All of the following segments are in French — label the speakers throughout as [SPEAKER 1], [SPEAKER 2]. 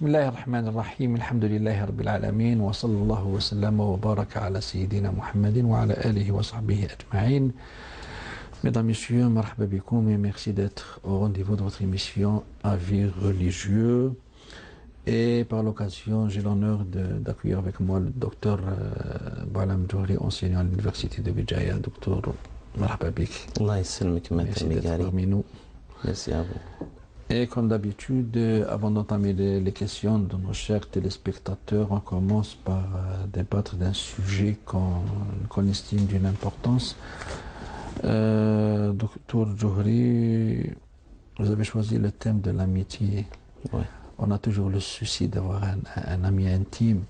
[SPEAKER 1] بسم الله الرحمن الرحيم الحمد لله رب العالمين وصلى الله وسلم وبارك على سيدنا محمد وعلى آله وصحبه أجمعين. Mesdames, Messieurs, marhaba bikoum et merci d'être au rendez-vous de votre émission Avis religieux. Et par l'occasion, j'ai l'honneur d'accueillir avec moi le docteur Boualem Djouri, enseignant à l'université de Béjaïa. Docteur, marhaba bik.
[SPEAKER 2] Allah yassalmik,
[SPEAKER 1] Merci d'être parmi nous.
[SPEAKER 2] Merci à vous.
[SPEAKER 1] Et comme d'habitude, avant d'entamer les questions de nos chers téléspectateurs, on commence par débattre d'un sujet qu'on estime d'une importance. Docteur Djouri, vous avez choisi le thème de l'amitié.
[SPEAKER 2] Ouais.
[SPEAKER 1] On a toujours le souci d'avoir un ami intime.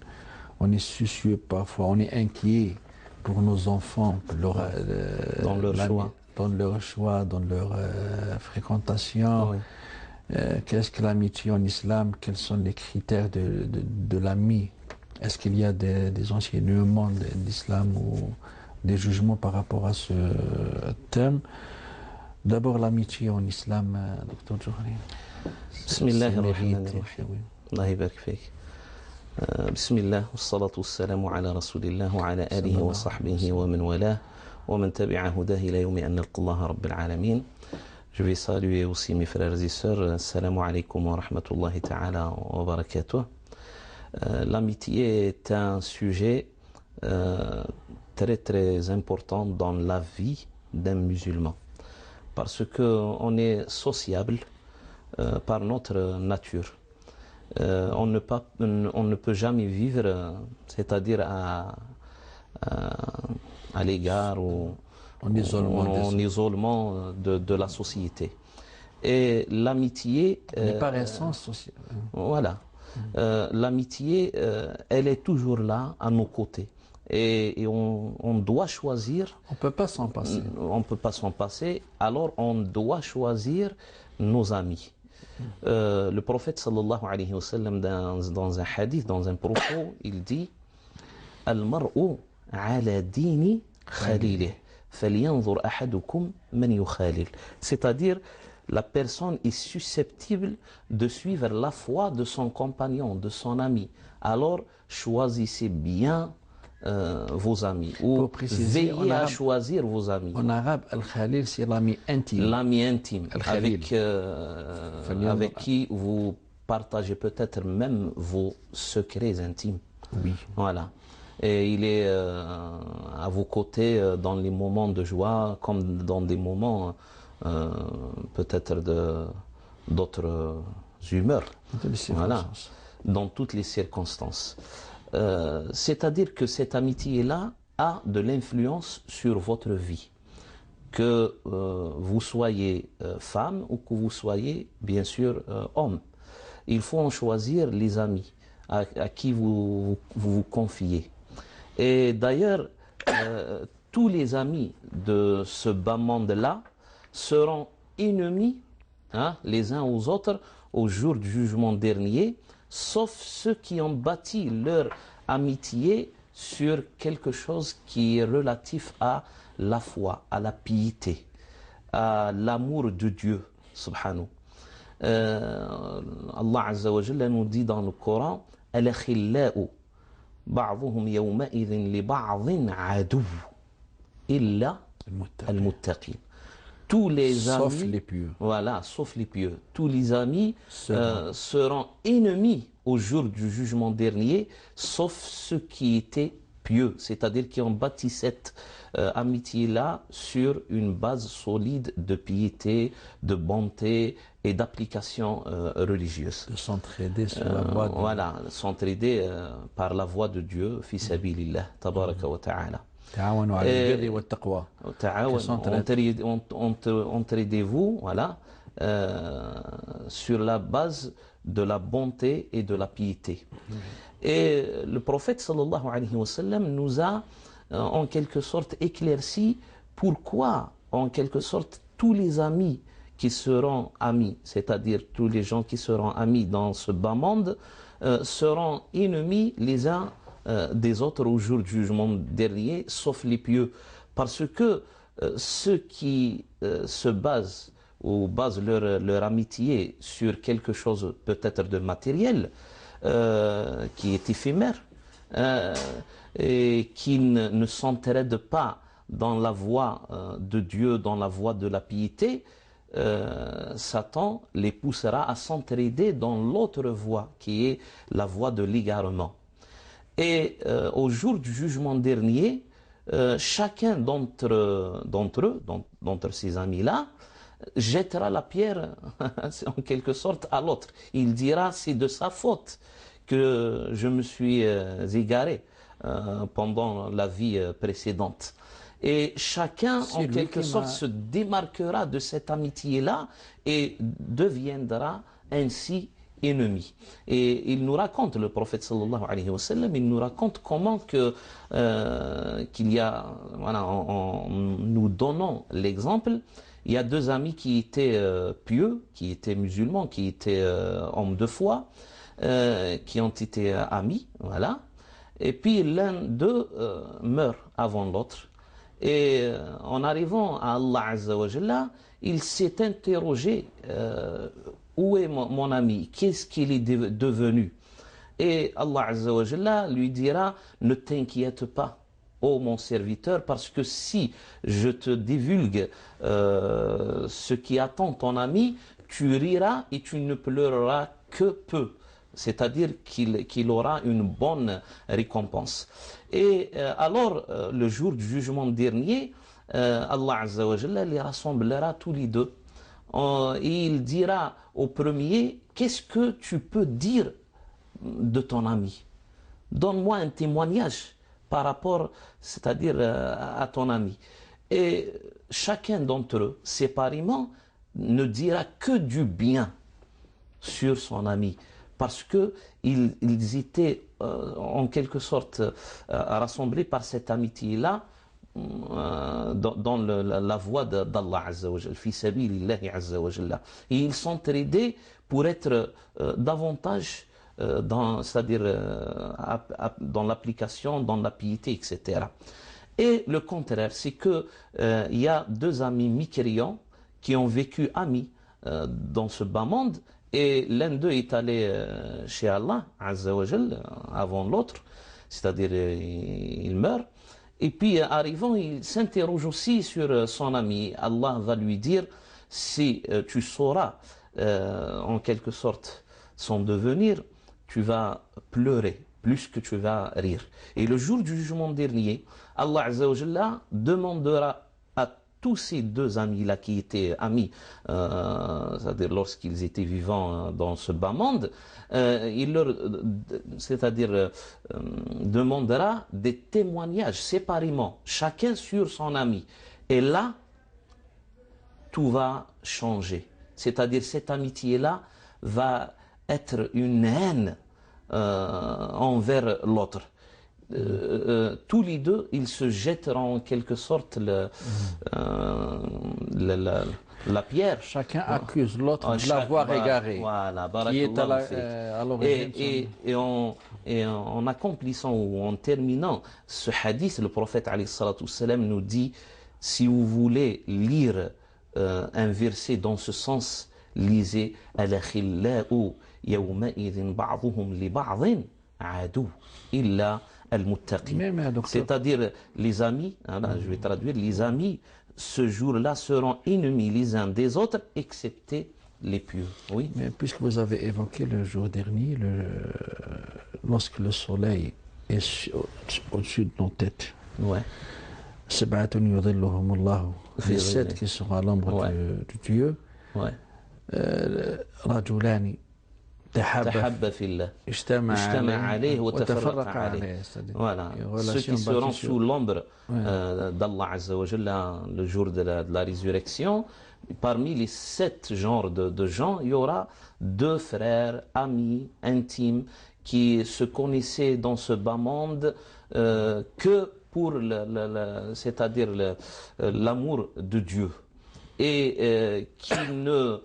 [SPEAKER 1] On est soucieux parfois, on est inquiet pour nos enfants,
[SPEAKER 2] dans leur choix,
[SPEAKER 1] dans leur fréquentation.
[SPEAKER 2] Oui.
[SPEAKER 1] Qu'est-ce que l'amitié en islam? Quels sont les critères de l'ami? Est-ce qu'il y a des enseignements de l'islam ou des jugements par rapport à ce thème? D'abord, l'amitié en islam, docteur Djouri.
[SPEAKER 2] Bismillahirrahmanirrahim. Allah yabarak fik. Bismillah, wassalatu wassalamu ala rasulillah wa ala alihi wa sahbihi wa man walah wa man tabi'a hudah ila yawmi an nalqa Allah rabbil alamin. Je vais saluer aussi mes frères et sœurs. Assalamu alaikum wa rahmatullahi ta'ala wa barakatuh. L'amitié est un sujet très très important dans la vie d'un musulman. Parce qu'on est sociable par notre nature. On ne peut jamais vivre, c'est-à-dire à l'égard ou en isolement de la société. Et l'amitié...
[SPEAKER 1] par essence sociale.
[SPEAKER 2] Voilà. L'amitié, elle est toujours là, à nos côtés. Et on doit choisir...
[SPEAKER 1] On ne peut pas s'en passer.
[SPEAKER 2] On ne peut pas s'en passer. Alors, on doit choisir nos amis. Le prophète, sallallahu alayhi wa sallam, dans un hadith, dans un propos, il dit « Al-mar'u ala dini khalilih ». C'est-à-dire, la personne est susceptible de suivre la foi de son compagnon, de son ami. Alors, choisissez bien vos amis, ou veillez à choisir vos amis.
[SPEAKER 1] En arabe, al-khalil, c'est l'ami intime.
[SPEAKER 2] L'ami intime, avec qui vous partagez peut-être même vos secrets intimes.
[SPEAKER 1] Oui.
[SPEAKER 2] Voilà. Et il est à vos côtés dans les moments de joie comme dans des moments peut-être d'autres humeurs. Voilà, dans toutes les circonstances. C'est-à-dire que cette amitié-là a de l'influence sur votre vie. Que vous soyez femme ou que vous soyez bien sûr homme. Il faut en choisir les amis à qui vous confiez. Et d'ailleurs, tous les amis de ce bas monde-là seront ennemis les uns aux autres au jour du jugement dernier, sauf ceux qui ont bâti leur amitié sur quelque chose qui est relatif à la foi, à la piété, à l'amour de Dieu, subhanahu. Allah Azza wa Jalla nous dit dans le Coran « Al-akhillau » بعضهم يومئذ لبعض عدو إلا المتقين. Tous les amis,
[SPEAKER 1] sauf les pieux.
[SPEAKER 2] Voilà, sauf les pieux. Tous les amis seront ennemis au jour du jugement dernier, sauf ceux qui étaient pieux, c'est-à-dire qui ont bâti cette amitié-là sur une base solide de piété, de bonté et d'application religieuse.
[SPEAKER 1] De s'entraider sur la voie de...
[SPEAKER 2] Voilà, s'entraider par la voie de Dieu, fi sabilillah, tabaraka wa ta'ala.
[SPEAKER 1] Ta'awanu ala al-birri wa at-taqwa.
[SPEAKER 2] Entraidez-vous, voilà, sur la base de la bonté et de la piété. Et le prophète sallallahu alayhi wa sallam nous a en quelque sorte éclairci pourquoi en quelque sorte tous les amis qui seront amis, c'est-à-dire tous les gens qui seront amis dans ce bas monde seront ennemis les uns des autres au jour du jugement dernier, sauf les pieux, parce que ceux qui se basent ou basent leur amitié sur quelque chose peut-être de matériel, qui est éphémère, et qui ne s'entraide pas dans la voie de Dieu, dans la voie de la piété, Satan les poussera à s'entraider dans l'autre voie, qui est la voie de l'égarement. Et au jour du jugement dernier, chacun d'entre eux, d'entre ces amis-là, jettera la pierre en quelque sorte à l'autre. Il dira: c'est de sa faute que je me suis égaré pendant la vie précédente. Et chacun, en quelque sorte, se démarquera de cette amitié-là et deviendra ainsi ennemi. Et il nous raconte, le prophète sallallahu alayhi wa sallam, il nous raconte comment qu'il y a, voilà, en nous donnant l'exemple, il y a deux amis qui étaient pieux, qui étaient musulmans, qui étaient hommes de foi, qui ont été amis, voilà. Et puis l'un d'eux meurt avant l'autre. Et en arrivant à Allah Azza wa Jalla, il s'est interrogé: où est mon ami? Qu'est-ce qu'il est devenu? Et Allah Azza wa Jalla lui dira: ne t'inquiète pas, ô mon serviteur, parce que si je te divulgue ce qui attend ton ami, tu riras et tu ne pleureras que peu. C'est-à-dire qu'il aura une bonne récompense. Et alors, le jour du jugement dernier, Allah Azza wa Jalla les rassemblera tous les deux. Et il dira au premier: qu'est-ce que tu peux dire de ton ami? Donne-moi un témoignage par rapport, c'est-à-dire à ton ami. Et chacun d'entre eux, séparément, ne dira que du bien sur son ami, parce qu'ils étaient en quelque sorte rassemblés par cette amitié-là dans la voie d'Allah Azza wa Jalla, fi sabilillahi Azza wa Jalla. Et ils s'entraidaient pour être davantage c'est-à-dire dans l'application, dans la piété, etc. Et le contraire, c'est que il y a deux amis mécréants qui ont vécu amis dans ce bas monde, et l'un d'eux est allé chez Allah Azza wa Jalla avant l'autre, c'est-à-dire il meurt. Et puis arrivant, il s'interroge aussi sur son ami. Allah va lui dire: si tu sauras en quelque sorte son devenir, tu vas pleurer plus que tu vas rire. Et le jour du jugement dernier, Allah Azza wa Jalla demandera à tous ces deux amis-là qui étaient amis, c'est-à-dire lorsqu'ils étaient vivants dans ce bas monde, il leur, c'est-à-dire demandera des témoignages séparément, chacun sur son ami. Et là, tout va changer. C'est-à-dire cette amitié-là va être une haine envers l'autre. Tous les deux, ils se jetteront en quelque sorte la pierre.
[SPEAKER 1] Chacun accuse l'autre de l'avoir égaré.
[SPEAKER 2] Voilà,
[SPEAKER 1] qui est à l'origine.
[SPEAKER 2] Et en accomplissant ou en terminant ce hadith, le prophète alayhi salatu wassalam nous dit: si vous voulez lire un verset dans ce sens, lisez al-khillau yawma'idhin ba'dhuhum li ba'dhin adu illa al-muttaqin. C'est-à-dire les amis, je vais traduire, les amis ce jour-là seront ennemis les uns des autres, excepté les pieux. Oui.
[SPEAKER 1] Mais puisque vous avez évoqué le jour dernier, lorsque le soleil est au-dessus de nos têtes,
[SPEAKER 2] ouais.
[SPEAKER 1] Les 7 qui seront à l'ombre de Dieu.
[SPEAKER 2] Ouais.
[SPEAKER 1] رجلان
[SPEAKER 2] تحب في الله اجتمع عليه وتفرق عليه. Voilà. Ceux qui seront sous l'ombre d'Allah Azza wa Jalla le jour de la résurrection, parmi les 7 genres de gens, il y aura 2 frères, amis, intimes, qui se connaissaient dans ce bas monde que pour c'est-à-dire l'amour de Dieu, et qui ne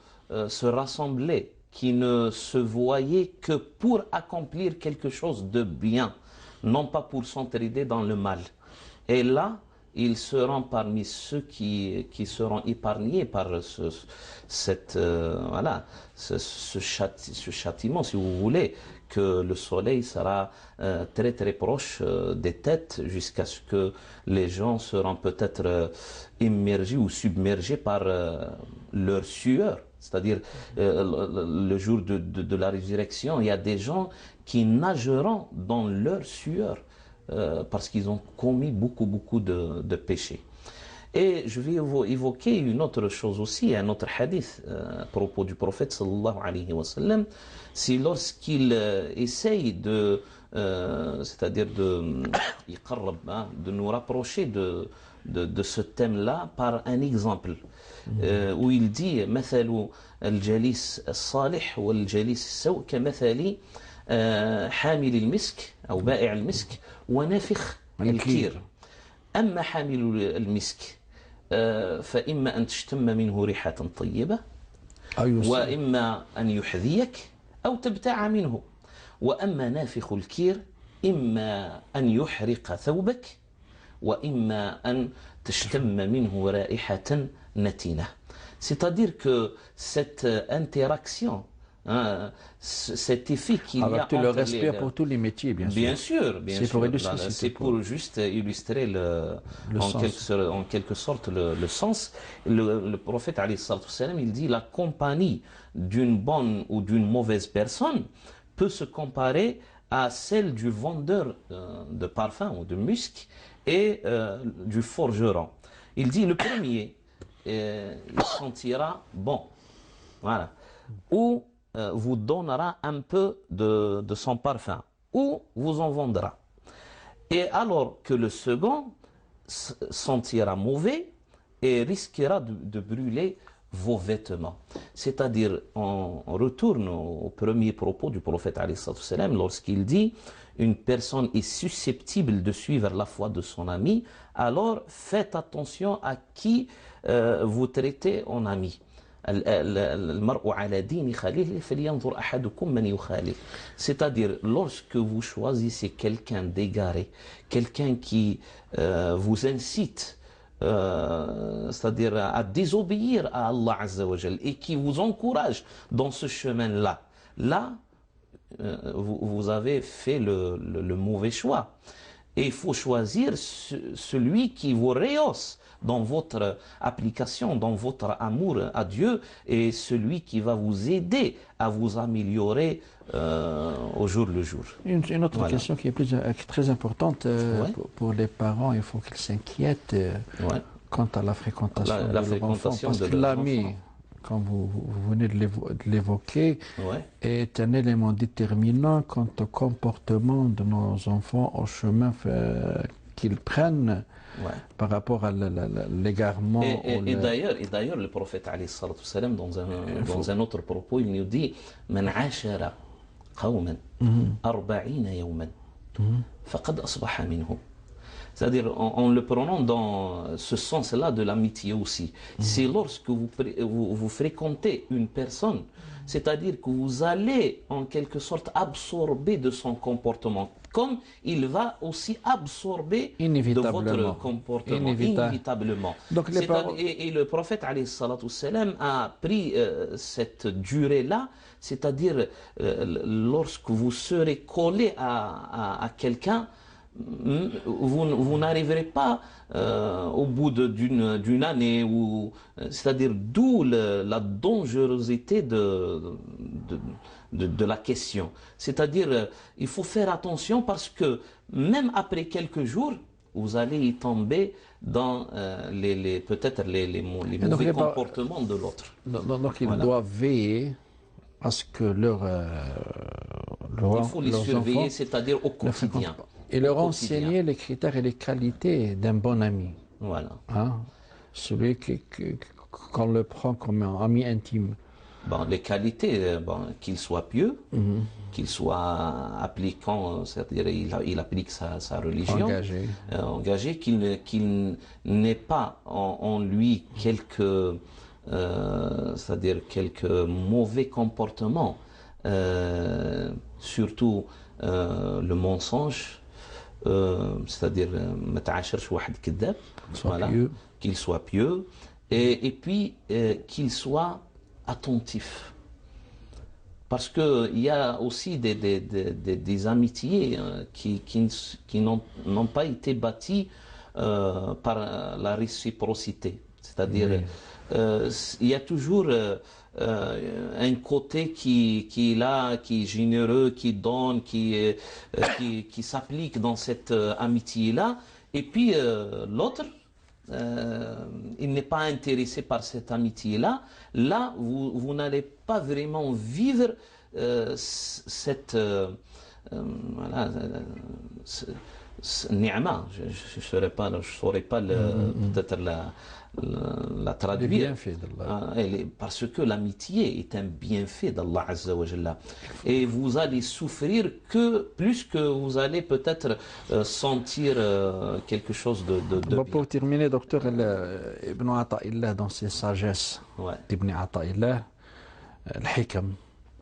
[SPEAKER 2] se rassemblaient, qui ne se voyaient que pour accomplir quelque chose de bien, non pas pour s'entraider dans le mal. Et là, ils seront parmi ceux qui seront épargnés par ce châtiment, si vous voulez, que le soleil sera très très proche des têtes jusqu'à ce que les gens seront peut-être immergés ou submergés par leur sueur. C'est-à-dire, le jour de la résurrection, il y a des gens qui nageront dans leur sueur parce qu'ils ont commis beaucoup de péchés. Et je vais évoquer une autre chose aussi, un autre hadith à propos du prophète sallallahu alayhi wa sallam. C'est lorsqu'il essaye c'est-à-dire de nous rapprocher de ce thème-là par un exemple où il dit مثل الجليس الصالح والجليس السوء كمثل حامل المسك أو بائع المسك ونافخ الكير. أما حامل المسك فإما أن تشتم منه ريحة طيبة وإما أن يحذيك أو تبتاع منه، وأما نافخ الكير إما أن يحرق ثوبك وإما أن تشتم منه رائحة نتنة. C'est-à-dire que cette interaction, cet effet qu'il y a
[SPEAKER 1] entre le respect pour tous les métiers, bien sûr.
[SPEAKER 2] Bien sûr. C'est pour juste illustrer en quelque sorte le sens. Le prophète alayhi salatu wassalam, il dit la compagnie d'une bonne ou d'une mauvaise personne peut se comparer à celle du vendeur de parfum ou de musc et du forgeron. Il dit le premier, il sentira bon, voilà, ou vous donnera un peu de son parfum, ou vous en vendra. Et alors que le second sentira mauvais et risquera de brûler vos vêtements. C'est-à-dire, on retourne au premier propos du prophète alayhi salatu wassalam lorsqu'il dit une personne est susceptible de suivre la foi de son ami, alors faites attention à qui vous traitez en ami. C'est-à-dire, lorsque vous choisissez quelqu'un d'égaré, quelqu'un qui vous incite c'est-à-dire à désobéir à Allah Azza wa Jal et qui vous encourage dans ce chemin-là, vous avez fait le mauvais choix. Et il faut choisir celui qui vous rehausse dans votre application, dans votre amour à Dieu, et celui qui va vous aider à vous améliorer au jour le jour.
[SPEAKER 1] Une autre question qui est très importante pour les parents, il faut qu'ils s'inquiètent quant à la fréquentation
[SPEAKER 2] la
[SPEAKER 1] de leur enfant, parce que
[SPEAKER 2] leurs
[SPEAKER 1] l'ami,
[SPEAKER 2] enfants,
[SPEAKER 1] comme vous venez de l'évoquer, est un élément déterminant quant au comportement de nos enfants, au chemin qu'ils prennent par rapport à l'égarement.
[SPEAKER 2] Et d'ailleurs, le prophète alayhi salatu wassalam, dans un autre propos, il nous dit Man ashara qawman 40 yawman faqad asbaha minhum. C'est-à-dire, en le prenant dans ce sens-là de l'amitié aussi, c'est lorsque vous fréquentez une personne, c'est-à-dire que vous allez en quelque sorte absorber de son comportement, comme il va aussi absorber de votre comportement, inévitablement.
[SPEAKER 1] Donc,
[SPEAKER 2] et le prophète alayhi salatu wassalam a pris cette durée-là, c'est-à-dire lorsque vous serez collé à quelqu'un, vous n'arriverez pas au bout d'une année, c'est-à-dire d'où la dangerosité de la question. C'est-à-dire, il faut faire attention parce que même après quelques jours, vous allez y tomber dans peut-être les mauvais comportements de l'autre.
[SPEAKER 1] Donc ils doivent veiller à ce que
[SPEAKER 2] il faut les surveiller, c'est-à-dire au quotidien.
[SPEAKER 1] Et leur enseigner les critères et les qualités d'un bon ami.
[SPEAKER 2] Voilà.
[SPEAKER 1] Celui qu'on le prend comme un ami intime.
[SPEAKER 2] Les qualités, qu'il soit pieux, qu'il soit appliquant, c'est-à-dire il applique sa religion, engagé, qu'il n'ait pas en lui c'est-à-dire quelques mauvais comportements, surtout le mensonge. C'est-à-dire qu'il soit pieux et puis qu'il soit attentif. Parce qu'il y a aussi des amitiés qui n'ont pas été bâties par la réciprocité. C'est-à-dire,
[SPEAKER 1] Oui.
[SPEAKER 2] il y a toujours un côté qui est là, qui est généreux, qui donne, qui s'applique dans cette amitié-là. Et puis l'autre, il n'est pas intéressé par cette amitié-là. Là, vous n'allez pas vraiment vivre cette voilà, ni'ma. Je ne saurais pas, peut-être la
[SPEAKER 1] Les
[SPEAKER 2] traduire.
[SPEAKER 1] bienfaits d'Allah.
[SPEAKER 2] Parce que l'amitié est un bienfait d'Allah Azza wa Jalla. Et vous allez souffrir plus que vous allez peut-être sentir quelque chose de
[SPEAKER 1] Bon,
[SPEAKER 2] bien.
[SPEAKER 1] pour terminer, docteur Ibn Ata'illah, dans ses sagesses
[SPEAKER 2] Ouais,
[SPEAKER 1] d'Ibn Ata'illah, الحكم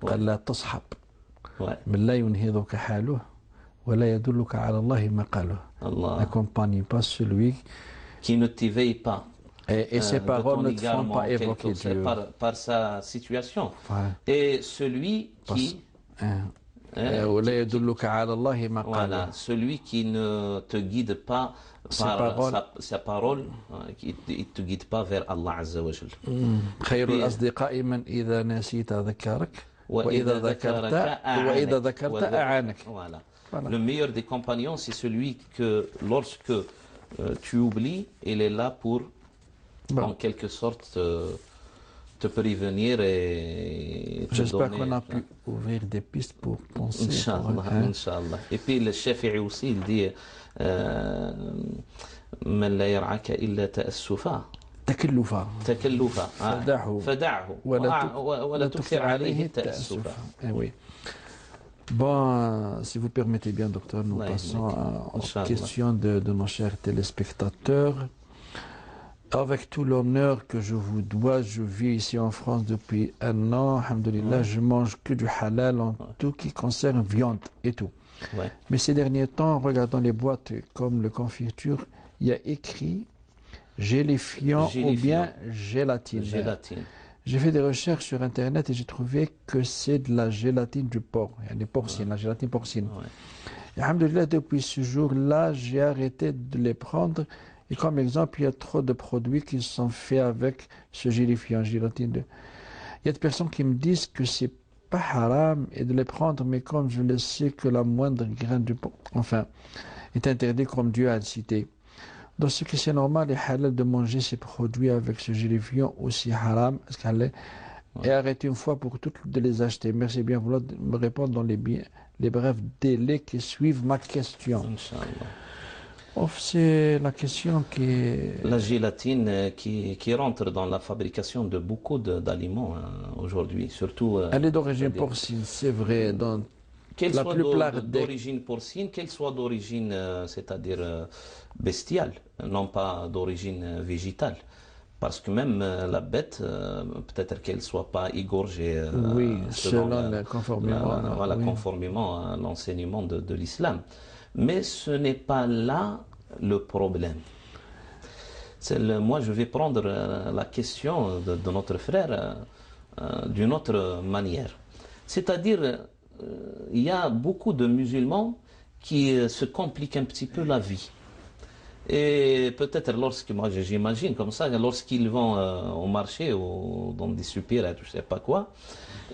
[SPEAKER 1] قال لا تصحب
[SPEAKER 2] ouais.
[SPEAKER 1] من لا ينهضك حاله ولا يدلك على الله مقاله.
[SPEAKER 2] Allah.
[SPEAKER 1] N'accompagne pas celui
[SPEAKER 2] Qui ne t'éveille pas
[SPEAKER 1] et ses
[SPEAKER 2] de
[SPEAKER 1] paroles
[SPEAKER 2] ton
[SPEAKER 1] ne te font
[SPEAKER 2] égarement,
[SPEAKER 1] pas évoquer Dieu.
[SPEAKER 2] par sa situation.
[SPEAKER 1] Ouais.
[SPEAKER 2] Et celui qui...
[SPEAKER 1] ولا يدلك على الله مقاله.
[SPEAKER 2] Voilà, celui qui ne te guide pas par sa parole, qui ne te guide pas vers Allah Azza wa Jal.
[SPEAKER 1] خير الأصدقاء من إذا نسيت ذكرك وإذا ذكرت أعانك.
[SPEAKER 2] Voilà.
[SPEAKER 1] Voilà.
[SPEAKER 2] Le meilleur des compagnons, c'est celui que lorsque tu oublies, il est là pour, en quelque sorte, te prévenir et te
[SPEAKER 1] J'espère
[SPEAKER 2] donner...
[SPEAKER 1] qu'on a pu ouvrir des pistes pour penser.
[SPEAKER 2] Inch'Allah, Inch'Allah. Et puis le Shafi'i aussi, il dit من لا يرعاك إلا تأسفا
[SPEAKER 1] تكلفا
[SPEAKER 2] فدعه ولا تكثر عليه تأسفا.
[SPEAKER 1] Oui. Bon, si vous permettez bien, docteur, nous passons aux questions de nos chers téléspectateurs. Avec tout l'honneur que je vous dois, je vis ici en France depuis 1 an. Alhamdulillah, je mange que du halal en tout qui concerne viande et tout.
[SPEAKER 2] Ouais.
[SPEAKER 1] Mais ces derniers temps, en regardant les boîtes comme le confiture, il y a écrit gélifiant ou bien gélatine. J'ai fait des recherches sur Internet et j'ai trouvé que c'est de la gélatine du porc, les porcines, la gélatine porcine. Et alhamdulillah, depuis ce jour-là, j'ai arrêté de les prendre. Et comme exemple, il y a trop de produits qui sont faits avec ce gélifiant, gélatine. Il y a des personnes qui me disent que c'est pas haram et de les prendre, mais comme je le sais que la moindre graine du porc, enfin, est interdit comme Dieu a cité. Dans ce qui c'est normal et halal de manger ces produits avec ce gélifiant aussi haram, et arrêter une fois pour toutes de les acheter. Merci bien vouloir me répondre dans les brefs délais qui suivent ma question.
[SPEAKER 2] Inch'Allah.
[SPEAKER 1] C'est la question qui est...
[SPEAKER 2] La gélatine qui rentre dans la fabrication de beaucoup d'aliments aujourd'hui, surtout...
[SPEAKER 1] Elle est d'origine porcine, c'est vrai.
[SPEAKER 2] Qu'elle soit d'origine porcine, qu'elle soit d'origine, c'est-à-dire bestiale, non pas d'origine végétale. Parce que même la bête, peut-être qu'elle ne soit pas égorgée conformément à l'enseignement de l'islam. Mais ce n'est pas là le problème. Moi, je vais prendre la question de notre frère d'une autre manière. C'est-à-dire, il y a beaucoup de musulmans qui se compliquent un petit peu la vie. Et peut-être moi j'imagine comme ça, lorsqu'ils vont au marché ou dans des supérettes, je ne sais pas quoi,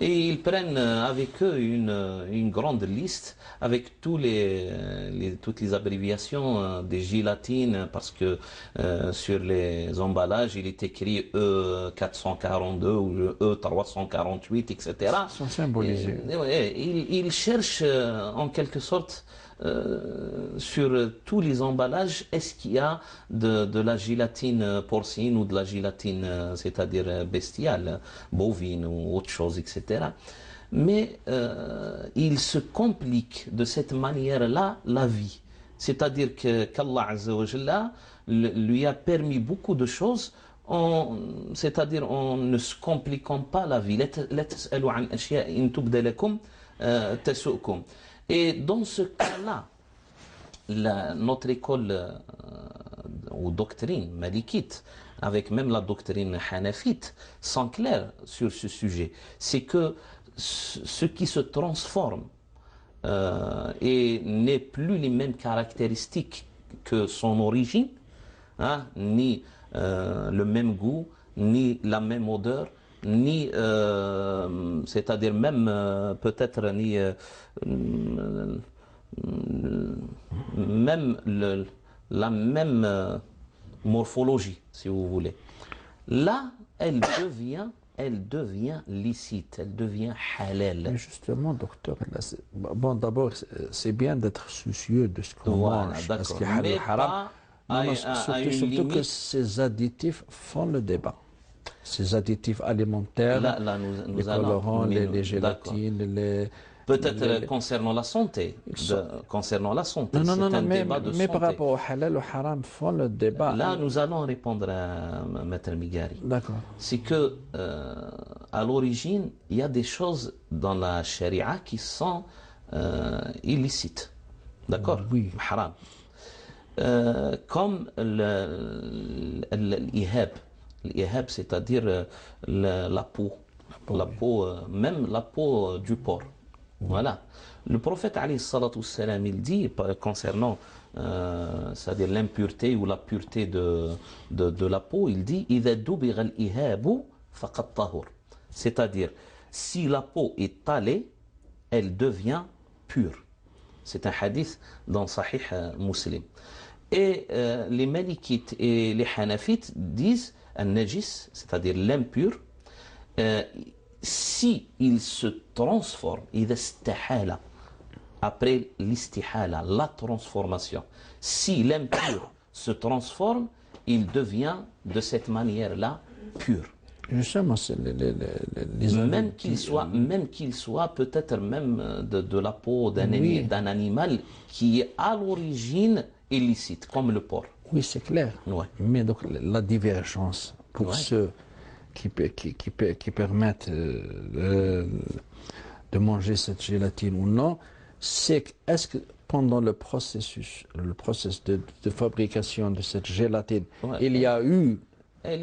[SPEAKER 2] et ils prennent avec eux une grande liste avec toutes les abréviations des gélatines, parce que sur les emballages il est écrit E442 ou E348, etc.
[SPEAKER 1] Ils sont symbolisés.
[SPEAKER 2] Ils cherchent en quelque sorte sur tous les emballages, est-ce qu'il y a de la gélatine porcine ou de la gélatine, c'est-à-dire bestiale, bovine ou autre chose, etc. Mais il se complique de cette manière-là la vie. C'est-à-dire qu'Allah Azza wa Jalla lui a permis beaucoup de choses, c'est-à-dire en ne se compliquant pas la vie. Et dans ce cas-là, notre école ou doctrine malikite, avec même la doctrine hanafite, sont clairs sur ce sujet. C'est que ce qui se transforme et n'est plus les mêmes caractéristiques que son origine, hein, ni le même goût, ni la même odeur, ni c'est-à-dire même peut-être ni même la même morphologie, si vous voulez. Là, elle devient licite, elle devient halal.
[SPEAKER 1] Mais justement, docteur, là, bon, d'abord, c'est bien d'être soucieux de ce qu'on
[SPEAKER 2] Voilà,
[SPEAKER 1] mange, parce
[SPEAKER 2] d'accord.
[SPEAKER 1] qu'il y a
[SPEAKER 2] Mais
[SPEAKER 1] le haram.
[SPEAKER 2] pas
[SPEAKER 1] Non, non,
[SPEAKER 2] à une
[SPEAKER 1] surtout que
[SPEAKER 2] limite.
[SPEAKER 1] ces additifs font le débat. Ces additifs alimentaires,
[SPEAKER 2] Là, nous
[SPEAKER 1] les
[SPEAKER 2] allons.
[SPEAKER 1] colorants,
[SPEAKER 2] mais
[SPEAKER 1] les
[SPEAKER 2] d'accord.
[SPEAKER 1] gélatines,
[SPEAKER 2] Peut-être concernant la santé. Concernant la santé,
[SPEAKER 1] Non, non,
[SPEAKER 2] c'est
[SPEAKER 1] non, non,
[SPEAKER 2] un débat de
[SPEAKER 1] mais par
[SPEAKER 2] santé.
[SPEAKER 1] rapport au halal, au haram, font le débat.
[SPEAKER 2] Là, nous allons répondre à Maître Migari.
[SPEAKER 1] D'accord.
[SPEAKER 2] C'est que, à l'origine, il y a des choses dans la charia qui sont illicites. D'accord?
[SPEAKER 1] Oui.
[SPEAKER 2] Haram. Comme l'ihab. L'ihab, c'est-à-dire la peau. La peau, même la peau du porc. Voilà. Le prophète, alayhi salatu wassalam, il dit, concernant c'est-à-dire l'impureté ou la pureté de la peau, il dit إِذَا دُبِغَ الْإِهَابُ فَقَدْ طَهُرْ. C'est-à-dire, si la peau est talée, elle devient pure. C'est un hadith dans Sahih Muslim. Et les Malikites et les Hanafites disent un najis, c'est-à-dire l'impur, si il se transforme, إِذَا اسْتَحَالَ, après l'istihala, la transformation, si l'impur se transforme, il devient de cette manière-là pur.
[SPEAKER 1] Justement, c'est
[SPEAKER 2] Même qu'il soit peut-être même de la peau d'un animal qui est à l'origine illicite, comme le porc.
[SPEAKER 1] Oui, c'est clair.
[SPEAKER 2] Ouais.
[SPEAKER 1] Mais donc la divergence pour ceux qui permettent de manger cette gélatine ou non, c'est que est-ce que pendant le processus de fabrication de cette gélatine, il y a eu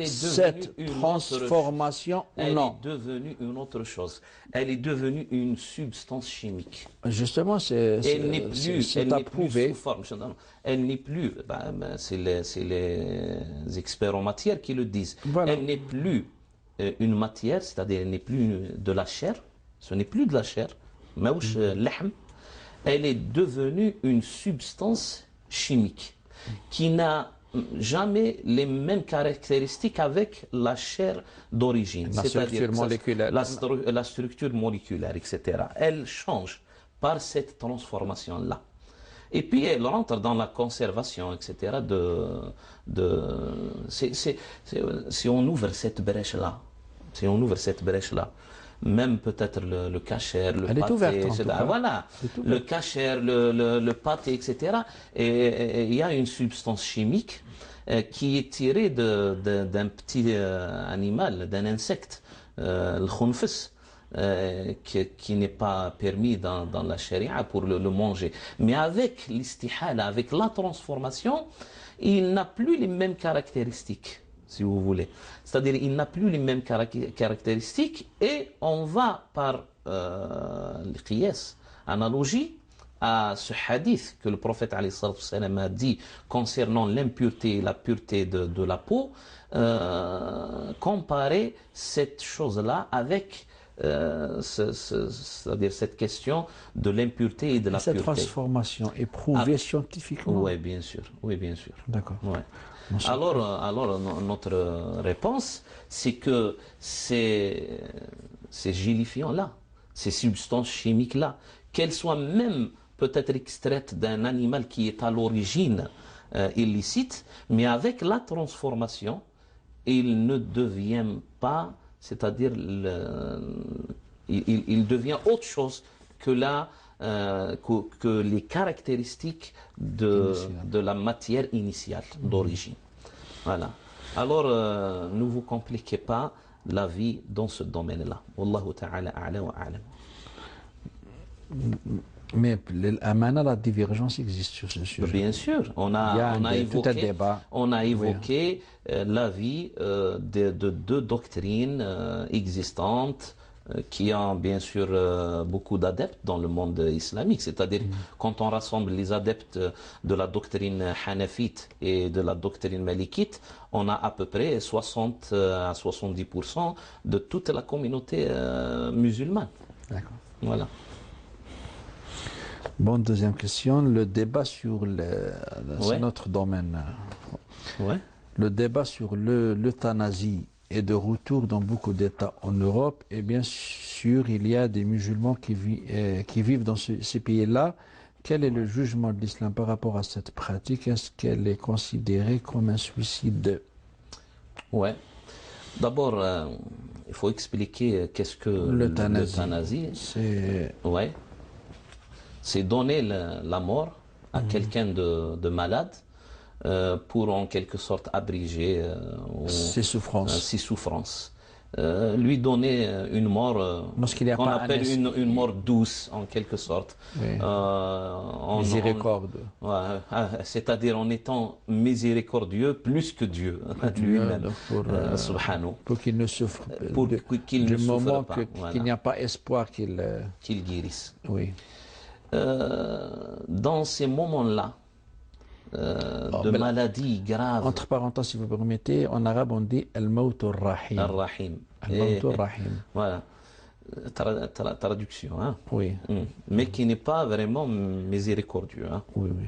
[SPEAKER 1] cette transformation ou non?
[SPEAKER 2] Elle est devenue une autre chose. Elle est devenue une substance chimique.
[SPEAKER 1] Justement, c'est approuvé.
[SPEAKER 2] Elle n'est plus, c'est les experts en matière qui le disent.
[SPEAKER 1] Voilà.
[SPEAKER 2] Elle n'est plus une matière, c'est-à-dire elle n'est plus de la chair. Ce n'est plus de la chair. Mouch, lahm. Elle est devenue une substance chimique qui n'a jamais les mêmes caractéristiques avec la chair d'origine.
[SPEAKER 1] La structure moléculaire.
[SPEAKER 2] La structure moléculaire, etc. Elle change par cette transformation-là. Et puis elle rentre dans la conservation, etc. Si on ouvre cette brèche-là, même peut-être le kasher, le
[SPEAKER 1] pâté,
[SPEAKER 2] ouverte, voilà, le kasher, le pâté, etc. Et il y a une substance chimique qui est tirée d'un petit animal, d'un insecte, le khunfus, qui n'est pas permis dans la charia pour le manger. Mais avec l'istihala, avec la transformation, il n'a plus les mêmes caractéristiques, si vous voulez. C'est-à-dire il n'a plus les mêmes caractéristiques et on va par l'qiyas, analogie, à ce hadith que le prophète alayhi salatu wassalam a dit concernant l'impureté et la pureté de la peau, comparer cette chose-là avec c'est-à-dire cette question de l'impureté et de la pureté.
[SPEAKER 1] Cette transformation est prouvée scientifiquement.
[SPEAKER 2] Oui, bien sûr. Oui, bien sûr.
[SPEAKER 1] D'accord.
[SPEAKER 2] Ouais. Alors, notre réponse, c'est que ces gélifiants-là, ces substances chimiques-là, qu'elles soient même peut-être extraites d'un animal qui est à l'origine illicite, mais avec la transformation, il ne devient pas, c'est-à-dire il devient autre chose que que les caractéristiques de la matière initiale d'origine. Voilà. Alors, ne vous compliquez pas la vie dans ce domaine-là. Wallahu ta'ala a'la wa a'lam.
[SPEAKER 1] Mais la divergence existe sur ce sujet.
[SPEAKER 2] Bien sûr, on a évoqué l'avis de deux doctrines existantes qui a bien sûr beaucoup d'adeptes dans le monde islamique. C'est-à-dire, quand on rassemble les adeptes de la doctrine hanafite et de la doctrine malikite, on a à peu près 60 à 70% de toute la communauté musulmane.
[SPEAKER 1] D'accord.
[SPEAKER 2] Voilà.
[SPEAKER 1] Bon, deuxième question. Le débat sur c'est
[SPEAKER 2] Ouais.
[SPEAKER 1] notre domaine.
[SPEAKER 2] Ouais.
[SPEAKER 1] Le débat sur l'euthanasie est de retour dans beaucoup d'États en Europe. Et bien sûr, il y a des musulmans qui vivent dans ces pays-là. Quel est le jugement de l'islam par rapport à cette pratique? Est-ce qu'elle est considérée comme un suicide?
[SPEAKER 2] Ouais. D'abord, il faut expliquer qu'est-ce que l'euthanasie.
[SPEAKER 1] C'est
[SPEAKER 2] Ouais. C'est donner la mort à quelqu'un de malade pour en quelque sorte abréger
[SPEAKER 1] ses souffrances.
[SPEAKER 2] ses souffrances. Lui donner une mort
[SPEAKER 1] Lorsqu'il n'y a
[SPEAKER 2] qu'on
[SPEAKER 1] pas
[SPEAKER 2] appelle une mort douce en quelque sorte.
[SPEAKER 1] Oui.
[SPEAKER 2] En-
[SPEAKER 1] Miséricorde.
[SPEAKER 2] Ouais, c'est-à-dire en étant miséricordieux plus que Dieu lui-même,
[SPEAKER 1] Donc
[SPEAKER 2] subhanahu,
[SPEAKER 1] pour qu'il ne souffre
[SPEAKER 2] pour
[SPEAKER 1] de-
[SPEAKER 2] qu'il
[SPEAKER 1] du
[SPEAKER 2] ne souffre
[SPEAKER 1] moment
[SPEAKER 2] pas,
[SPEAKER 1] qu'il
[SPEAKER 2] voilà,
[SPEAKER 1] n'y a pas espoir qu'il...
[SPEAKER 2] qu'il guérisse.
[SPEAKER 1] oui.
[SPEAKER 2] Dans ces moments-là de
[SPEAKER 1] mais là,
[SPEAKER 2] maladie grave,
[SPEAKER 1] entre parenthèses, si vous permettez, en arabe on dit al-maut ar-rahim.
[SPEAKER 2] Ar-Rahim.
[SPEAKER 1] Al-maut ar-rahim.
[SPEAKER 2] Voilà, traduction, hein.
[SPEAKER 1] Oui,
[SPEAKER 2] Mais qui n'est pas vraiment miséricordieux, hein.
[SPEAKER 1] oui, oui.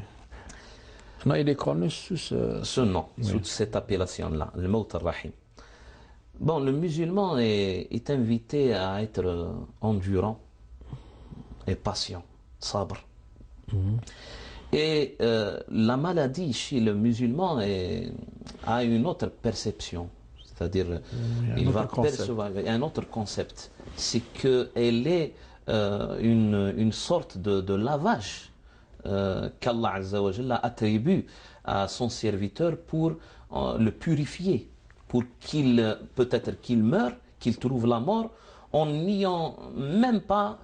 [SPEAKER 1] Non, il est connu sous
[SPEAKER 2] Ce nom, sous cette appellation-là, le Maut ar-Rahim. Bon, le musulman est invité à être endurant et patient, sabre. Et la maladie chez le musulman a une autre perception, c'est-à-dire il va percevoir un autre concept, c'est qu'elle est une sorte de lavage qu'Allah Azza wa Jalla attribue à son serviteur pour le purifier, pour qu'il peut-être qu'il meure, qu'il trouve la mort en n'ayant même pas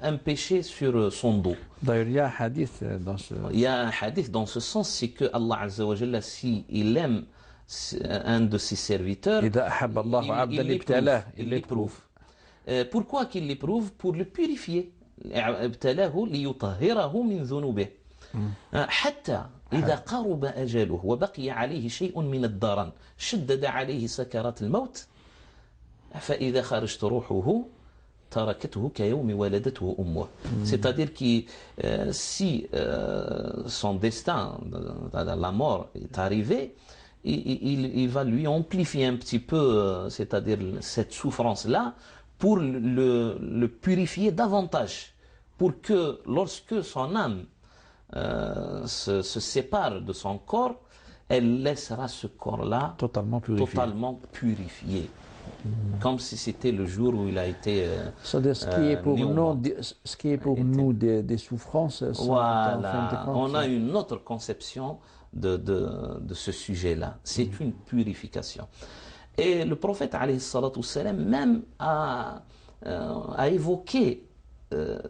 [SPEAKER 2] un péché sur son dos.
[SPEAKER 1] D'ailleurs, il y a un hadith dans ce...
[SPEAKER 2] Il y a un hadith dans ce sens, c'est que Allah Azza wa Jalla, si il aime un de ses serviteurs,
[SPEAKER 1] إذا أحب الله عبدا ابتلاه.
[SPEAKER 2] il l'éprouve. Pourquoi qu'il l'éprouve? Pour le purifier. ابتلاه ليطهره من ذنوبه. حتى إذا قرب أجله وبقي عليه شيء من الدرن شدد عليه سكرات الموت فإذا خرجت روحه تركته كيوم ولدته أمه. C'est-à-dire que si son destin, la mort est arrivé, il va lui amplifier un petit peu, c'est-à-dire cette souffrance-là, pour le purifier davantage, pour que lorsque son âme se sépare de son corps, elle laissera ce corps-là
[SPEAKER 1] totalement
[SPEAKER 2] purifié. Comme si c'était le jour où il a été
[SPEAKER 1] ce qui est pour nous des souffrances,
[SPEAKER 2] voilà, on a une autre conception de ce sujet-là. C'est une purification. Et le prophète alayhi salatu wassalam même a évoqué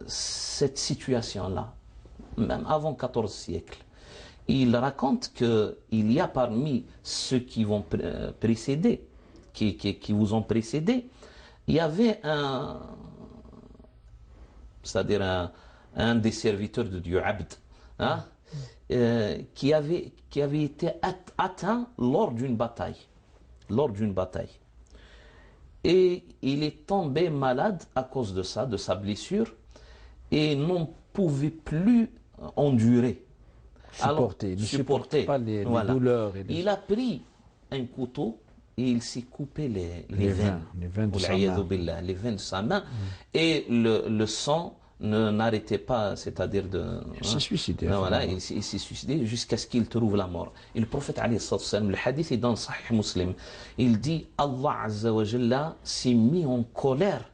[SPEAKER 2] cette situation-là, même avant 14 siècles. Il raconte qu'il y a parmi ceux qui vont précéder, qui vous ont précédé, il y avait c'est-à-dire un des serviteurs de Dieu, Abd, hein, qui avait été atteint lors d'une bataille. Et il est tombé malade à cause de ça, de sa blessure, et n'en pouvait plus endurer.
[SPEAKER 1] Supporter. Il ne supporte pas les douleurs.
[SPEAKER 2] Il a pris un couteau et il s'est coupé les veines.
[SPEAKER 1] Les veines de sa main.
[SPEAKER 2] Les veines de sa main. Et le sang n'arrêtait pas, c'est-à-dire de...
[SPEAKER 1] Il s'est suicidé.
[SPEAKER 2] Voilà, il s'est suicidé jusqu'à ce qu'il trouve la mort. Et le prophète, alayhi salatu wassalam, le hadith est dans le Sahih Muslim, il dit, Allah Azza wa Jalla s'est mis en colère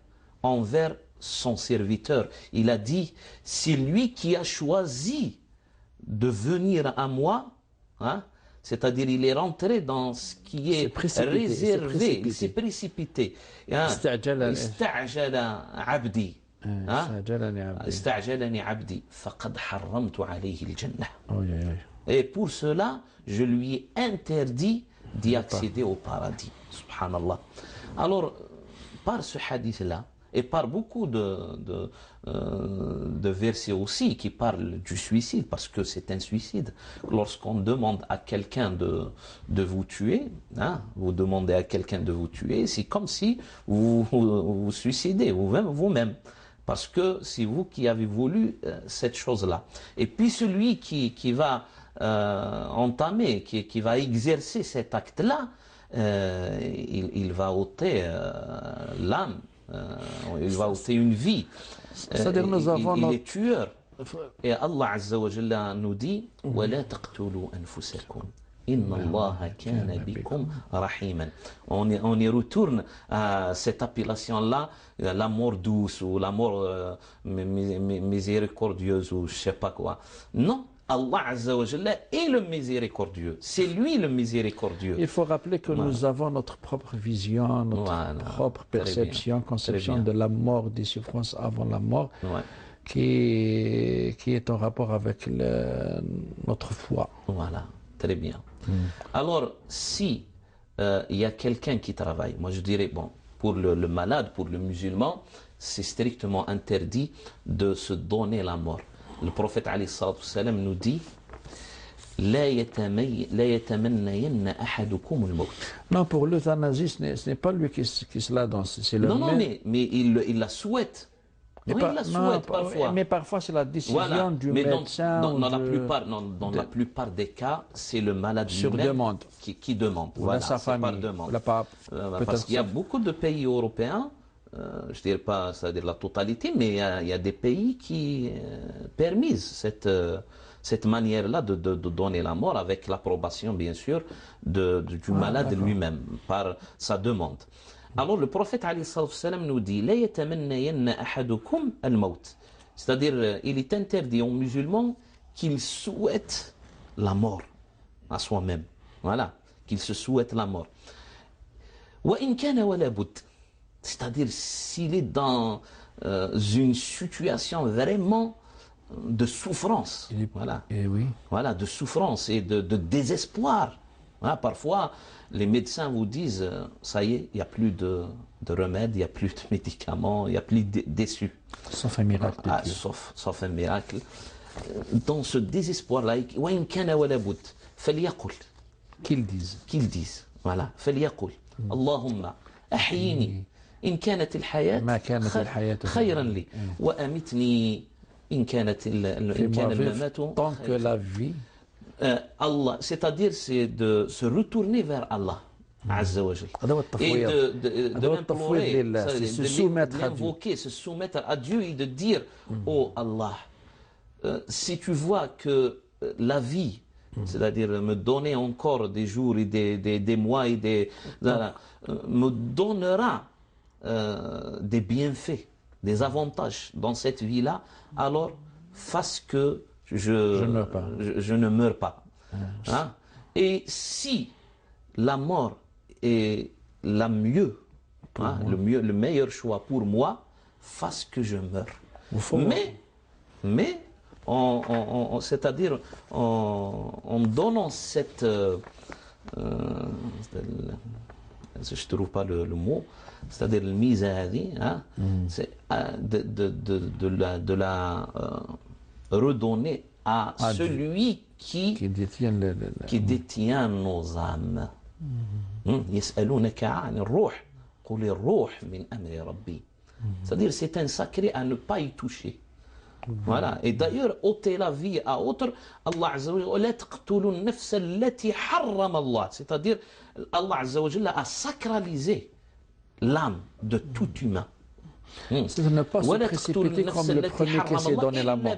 [SPEAKER 2] envers son serviteur. Il a dit, c'est lui qui a choisi de venir à moi, hein, c'est-à-dire il est rentré dans ce qui est réservé, il s'est précipité. Ista'jala abdi. استعجلني عبدي فقد حرمت عليه الجنة. Et pour cela, je lui ai interdit d'y accéder au paradis. Subhanallah. Alors, par ce hadith-là, et par beaucoup de versets aussi qui parlent du suicide, parce que c'est un suicide. Lorsqu'on demande à quelqu'un de vous tuer, hein, vous demandez à quelqu'un de vous tuer, c'est comme si vous suicidez vous-même. Parce que c'est vous qui avez voulu cette chose-là. Et puis celui qui va entamer, qui va exercer cet acte-là, il va ôter l'âme, il va ôter une vie.
[SPEAKER 1] C'est-à-dire nous avons
[SPEAKER 2] il est tueur. Et Allah Azza wa Jalla nous dit وَلَا تَقْتُلُوا أَنفُسَكُمْ إِنَّ اللَّهَ كَانَ بِكُمْ رَحِيمًا. On y retourne à cette appellation-là, la mort douce ou la mort miséricordieuse ou je sais pas quoi. Non, Allah Azza wa Jalla est le miséricordieux. C'est lui le miséricordieux.
[SPEAKER 1] Il faut rappeler que nous avons notre propre vision, notre propre perception, conception de la mort, des souffrances avant la mort, qui est en rapport avec notre foi.
[SPEAKER 2] Voilà, très bien. Alors, si il y a quelqu'un qui travaille, moi je dirais, bon, pour le malade, pour le musulman, c'est strictement interdit de se donner la mort. Le prophète Ali sallallahu alayhi wa sallam nous dit لا يتمنين أحدكم الموت.
[SPEAKER 1] Non, pour l'euthanasie, ce n'est pas lui qui se la donne, c'est le
[SPEAKER 2] non, mais il la souhaite. Il la souhaite parfois.
[SPEAKER 1] Mais parfois, c'est la décision du médecin.
[SPEAKER 2] Dans la plupart des cas, c'est le malade lui-même qui demande.
[SPEAKER 1] Voilà, sa famille.
[SPEAKER 2] Parce qu'il y a beaucoup de pays européens, je ne dirais pas, c'est-à-dire la totalité, mais il y a des pays qui permisent cette manière-là de donner la mort avec l'approbation, bien sûr, du malade lui-même, par sa demande. Alors le prophète alayhi salam nous dit لا يتمنين أحدكم الموت. C'est-à-dire, il est interdit aux musulmans qu'ils souhaitent la mort à soi-même. Voilà, qu'ils se souhaitent la mort. وإن كان ولا بد. C'est-à-dire, s'il est dans une situation vraiment de souffrance, voilà, de souffrance et de désespoir. Voilà, parfois, les médecins vous disent, ça y est, il n'y a plus de remède, il n'y a plus de médicaments, il n'y a plus d'issue.
[SPEAKER 1] Sauf un miracle de Dieu.
[SPEAKER 2] Sauf un miracle. Dans ce désespoir-là,
[SPEAKER 1] qu'ils disent.
[SPEAKER 2] Voilà. Allahumma ahyini in kanat al-hayat khayran li wa amitni in kana al-mamatu.
[SPEAKER 1] Tant que la vie.
[SPEAKER 2] Allah, c'est-à-dire c'est de se retourner vers Allah Azza wa Jalla et de l'implorer, de l'invoquer, se soumettre à Dieu et de dire oh Allah, si tu vois que la vie, c'est-à-dire me donner encore des jours et des mois et me donnera des bienfaits, des avantages dans cette vie-là, alors fasse que je ne meurs pas. Hein? Et si la mort est le meilleur choix pour moi, fasse que je meure. Mais c'est-à-dire en donnant cette je ne trouve pas le mot, c'est-à-dire le misadi, hein, c'est de la redonner à celui qui détient nos âmes. يسألونك عن الروح قل الروح من أمر ربي. C'est-à-dire c'est un sacré à ne pas y toucher. Voilà. Et d'ailleurs, ôter la vie à autre, Allah Azza wa Jalla, لا تقتلوا النفس التي حرم الله. C'est-à-dire, Allah Azza wa Jalla a sacralisé l'âme de tout humain.
[SPEAKER 1] C'est de ne pas se précipiter comme le premier qui s'est donné la mort.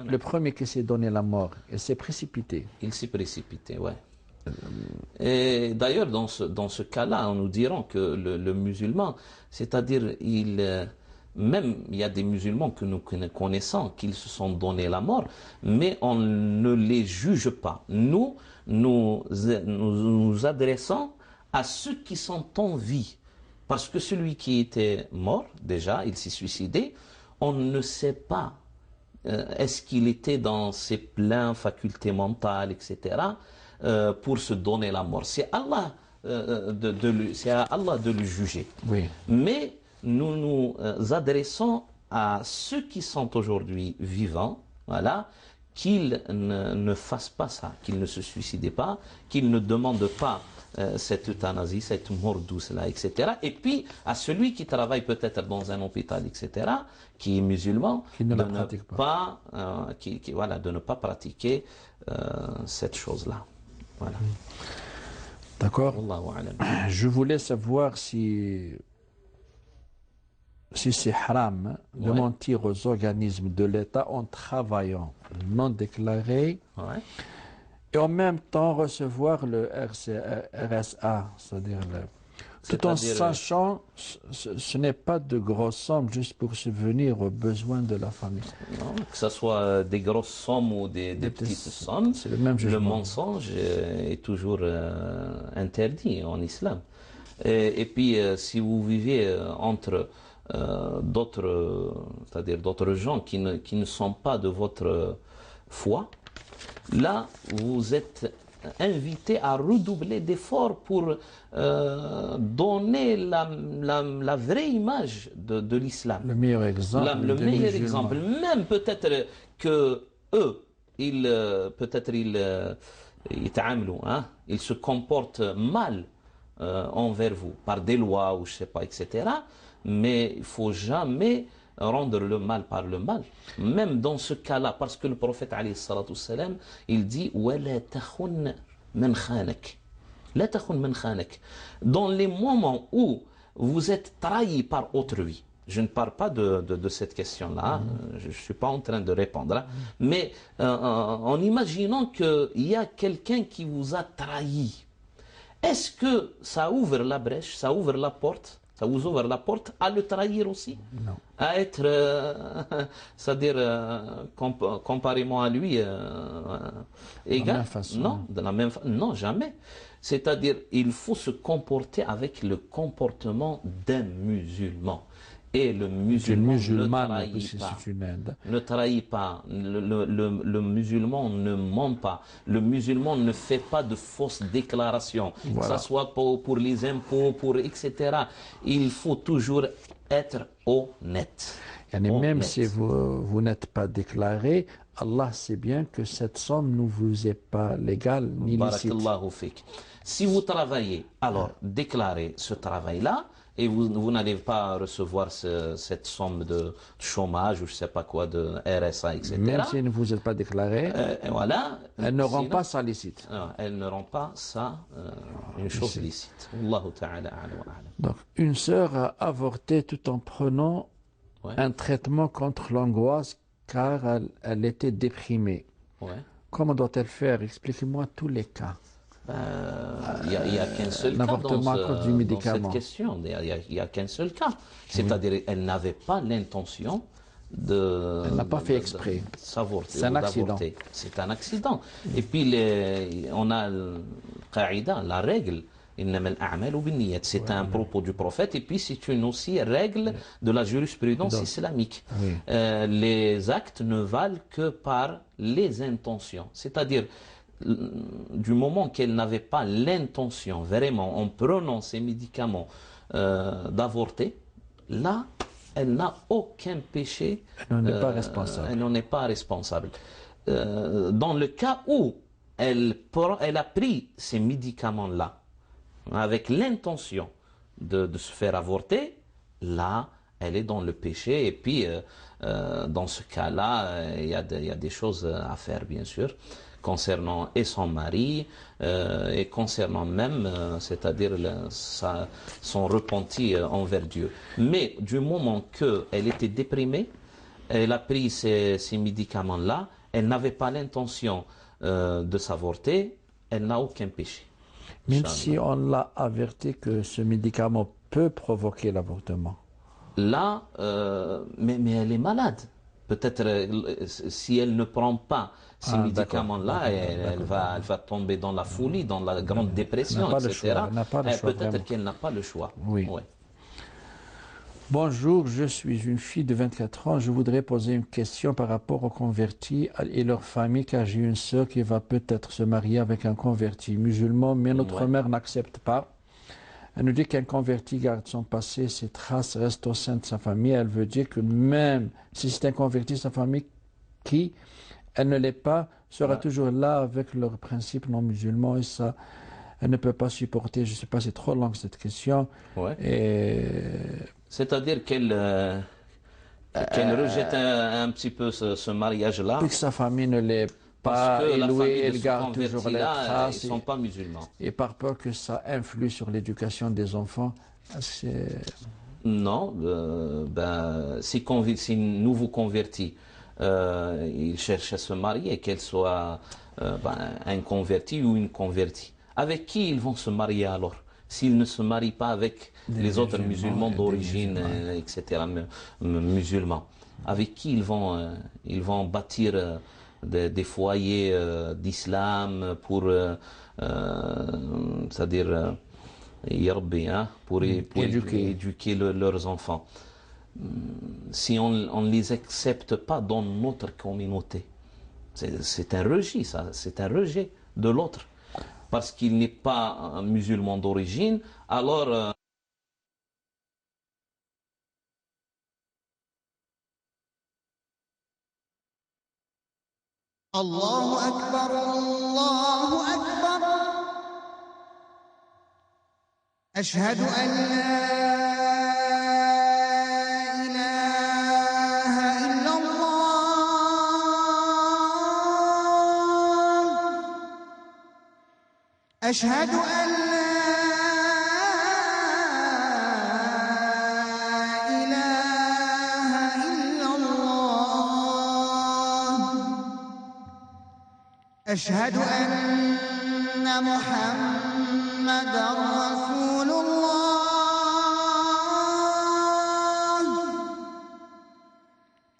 [SPEAKER 1] Le premier qui s'est donné la mort, il s'est précipité.
[SPEAKER 2] Il s'est précipité, ouais. Et d'ailleurs, dans ce cas-là, nous dirons que le musulman, c'est-à-dire, même il y a des musulmans que nous connaissons qui se sont donné la mort, mais on ne les juge pas. Nous adressons à ceux qui sont en vie. Parce que celui qui était mort, déjà, il s'est suicidé, on ne sait pas est-ce qu'il était dans ses pleines facultés mentales, etc., pour se donner la mort. C'est Allah, c'est à Allah de le juger.
[SPEAKER 1] Oui.
[SPEAKER 2] Mais nous nous adressons à ceux qui sont aujourd'hui vivants, voilà, qu'ils ne fassent pas ça, qu'ils ne se suicident pas, qu'ils ne demandent pas cette euthanasie, cette mort douce-là, etc. Et puis, à celui qui travaille peut-être dans un hôpital, etc., qui est musulman,
[SPEAKER 1] Qui ne
[SPEAKER 2] de
[SPEAKER 1] la
[SPEAKER 2] ne
[SPEAKER 1] pratique
[SPEAKER 2] pas, voilà, de ne pas pratiquer cette chose-là. Voilà.
[SPEAKER 1] D'accord.
[SPEAKER 2] Wallahu a'lam.
[SPEAKER 1] Je voulais savoir si c'est haram de
[SPEAKER 2] Ouais.
[SPEAKER 1] mentir aux organismes de l'État en travaillant non déclaré
[SPEAKER 2] Ouais.
[SPEAKER 1] et en même temps recevoir le RSA, c'est-à-dire tout en
[SPEAKER 2] C'est-à-dire,
[SPEAKER 1] sachant ce n'est pas de grosses sommes juste pour subvenir aux besoins de la famille.
[SPEAKER 2] non, que ce soit des grosses sommes ou des petites sommes,
[SPEAKER 1] C'est le même
[SPEAKER 2] le
[SPEAKER 1] jugement.
[SPEAKER 2] mensonge est toujours interdit en islam. Et puis, si vous vivez entre c'est-à-dire d'autres gens qui ne sont pas de votre foi, là, vous êtes invité à redoubler d'efforts pour donner la vraie image de l'islam.
[SPEAKER 1] Le meilleur exemple.
[SPEAKER 2] Le
[SPEAKER 1] des
[SPEAKER 2] meilleur
[SPEAKER 1] musulmans.
[SPEAKER 2] exemple, même peut-être que eux, peut-être ils se comportent mal envers vous, par des lois ou je sais pas, etc. Mais il faut jamais rendre le mal par le mal. Même dans ce cas-là, parce que le prophète, alayhi salatu wassalam, il dit وَلَا تَخُنْ مَنْ خَانَكَ. لا تخن من خانك. Dans les moments où vous êtes trahi par autrui, je ne parle pas de cette question-là, je ne suis pas en train de répondre, hein, mais en imaginant qu'il y a quelqu'un qui vous a trahi, est-ce que ça ouvre la brèche, ça ouvre la porte, ça vous ouvre la porte à le trahir aussi?
[SPEAKER 1] Non.
[SPEAKER 2] À être, c'est-à-dire, comparément à lui, égal?
[SPEAKER 1] même façon.
[SPEAKER 2] Non, de la même façon. Non, jamais. C'est-à-dire, il faut se comporter avec le comportement d'un musulman. Et le musulman ne trahit pas.
[SPEAKER 1] C'est une aide.
[SPEAKER 2] Ne trahit pas. Le musulman ne ment pas. Le musulman ne fait pas de fausses déclarations.
[SPEAKER 1] Voilà.
[SPEAKER 2] Que ce soit pour les impôts, etc. Il faut toujours être honnête.
[SPEAKER 1] Et même
[SPEAKER 2] Honnête.
[SPEAKER 1] si vous n'êtes pas déclaré, Allah sait bien que cette somme ne vous est pas légale ni licite.
[SPEAKER 2] Barakallahu fik. Si vous travaillez, alors déclarez ce travail-là et vous n'allez pas recevoir cette somme de chômage ou je sais pas quoi, de RSA, etc.
[SPEAKER 1] Même si vous n'êtes pas déclaré,
[SPEAKER 2] Et voilà.
[SPEAKER 1] elle ne rend
[SPEAKER 2] Sinon,
[SPEAKER 1] pas ça licite.
[SPEAKER 2] elle ne rend pas ça une chose licite. Allahu ta'ala a'lam wa a'lam.
[SPEAKER 1] Donc, une sœur a avorté tout en prenant
[SPEAKER 2] Ouais.
[SPEAKER 1] un traitement contre l'angoisse car elle était déprimée.
[SPEAKER 2] Ouais.
[SPEAKER 1] Comment doit-elle faire? Expliquez-moi tous les cas.
[SPEAKER 2] Il n'y a qu'un seul cas
[SPEAKER 1] L'avortement à cause du
[SPEAKER 2] dans
[SPEAKER 1] médicament.
[SPEAKER 2] cette question. Il y a qu'un seul cas. C'est-à-dire qu'elle n'avait pas l'intention de...
[SPEAKER 1] Elle n'a pas fait exprès.
[SPEAKER 2] S'avorter.
[SPEAKER 1] C'est un accident.
[SPEAKER 2] C'est un accident. Et puis, on a le qaïda, la règle. C'est un propos du prophète et puis c'est une aussi règle de la jurisprudence islamique.
[SPEAKER 1] Oui.
[SPEAKER 2] Les actes ne valent que par les intentions. C'est-à-dire, du moment qu'elle n'avait pas l'intention, vraiment, en prenant ces médicaments, d'avorter, là, elle n'a aucun péché.
[SPEAKER 1] Elle n'en est pas responsable.
[SPEAKER 2] Elle n'en est pas responsable. Dans le cas où elle a pris ces médicaments-là, avec l'intention de se faire avorter, là, elle est dans le péché. Et puis, dans ce cas-là, il y a des choses à faire, bien sûr, concernant et son mari, et concernant même, c'est-à-dire son repenti envers Dieu. Mais du moment qu'elle était déprimée, elle a pris ces médicaments-là, elle n'avait pas l'intention de s'avorter, elle n'a aucun péché.
[SPEAKER 1] Même si on l'a averti que ce médicament peut provoquer l'avortement.
[SPEAKER 2] Là, mais elle est malade. Peut-être si elle ne prend pas ces médicaments-là, elle va tomber dans la folie, dans la grande dépression, etc. Peut-être qu'elle n'a pas le choix.
[SPEAKER 1] Oui.
[SPEAKER 2] Ouais.
[SPEAKER 1] Bonjour, je suis une fille de 24 ans. Je voudrais poser une question par rapport aux convertis et leur famille, car j'ai une sœur qui va peut-être se marier avec un converti musulman, mais notre mère n'accepte pas. Elle nous dit qu'un converti garde son passé, ses traces restent au sein de sa famille. Elle veut dire que même si c'est un converti, sa famille qui, elle ne l'est pas, sera
[SPEAKER 2] Ouais.
[SPEAKER 1] toujours là avec leurs principes non musulmans et ça, elle ne peut pas supporter. Je ne sais pas, c'est trop long cette question.
[SPEAKER 2] Ouais.
[SPEAKER 1] Et
[SPEAKER 2] C'est-à-dire qu'elle rejette un petit peu ce mariage-là,
[SPEAKER 1] que sa famille ne l'est
[SPEAKER 2] parce
[SPEAKER 1] pas
[SPEAKER 2] que la
[SPEAKER 1] élouée,
[SPEAKER 2] famille de
[SPEAKER 1] elle
[SPEAKER 2] ce
[SPEAKER 1] garde toujours les
[SPEAKER 2] converti-là, ils
[SPEAKER 1] traces
[SPEAKER 2] sont pas musulmans.
[SPEAKER 1] et par peur que ça influe sur l'éducation des enfants. C'est
[SPEAKER 2] Non, si nouveau converti, il cherche à se marier, qu'elle soit un converti ou une convertie. Avec qui ils vont se marier alors? S'ils ne se marient pas avec
[SPEAKER 1] des
[SPEAKER 2] les autres musulmans
[SPEAKER 1] et des
[SPEAKER 2] d'origine,
[SPEAKER 1] musulmans.
[SPEAKER 2] etc., musulmans, avec qui ils vont bâtir des foyers d'islam pour, c'est-à-dire, يربي, hein, pour
[SPEAKER 1] Éduquer.
[SPEAKER 2] éduquer leurs enfants. Si on ne les accepte pas dans notre communauté, c'est un rejet, ça, c'est un rejet de l'autre. Parce qu'il n'est pas un musulman d'origine, alors
[SPEAKER 3] الله أكبر الله أكبر أشهد أن لا إله إلا الله أشهد أن لا إله إلا الله أشهد أن محمدا رسول الله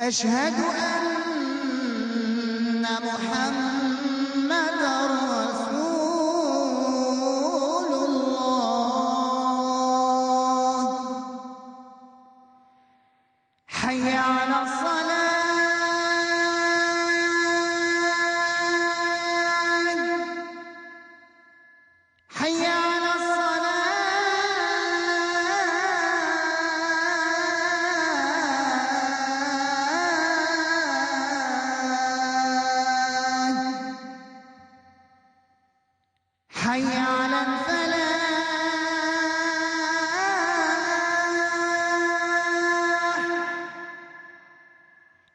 [SPEAKER 3] أشهد أن محمدا رسول الله حي على الصلاة حي على الصلاة حي على الفلاح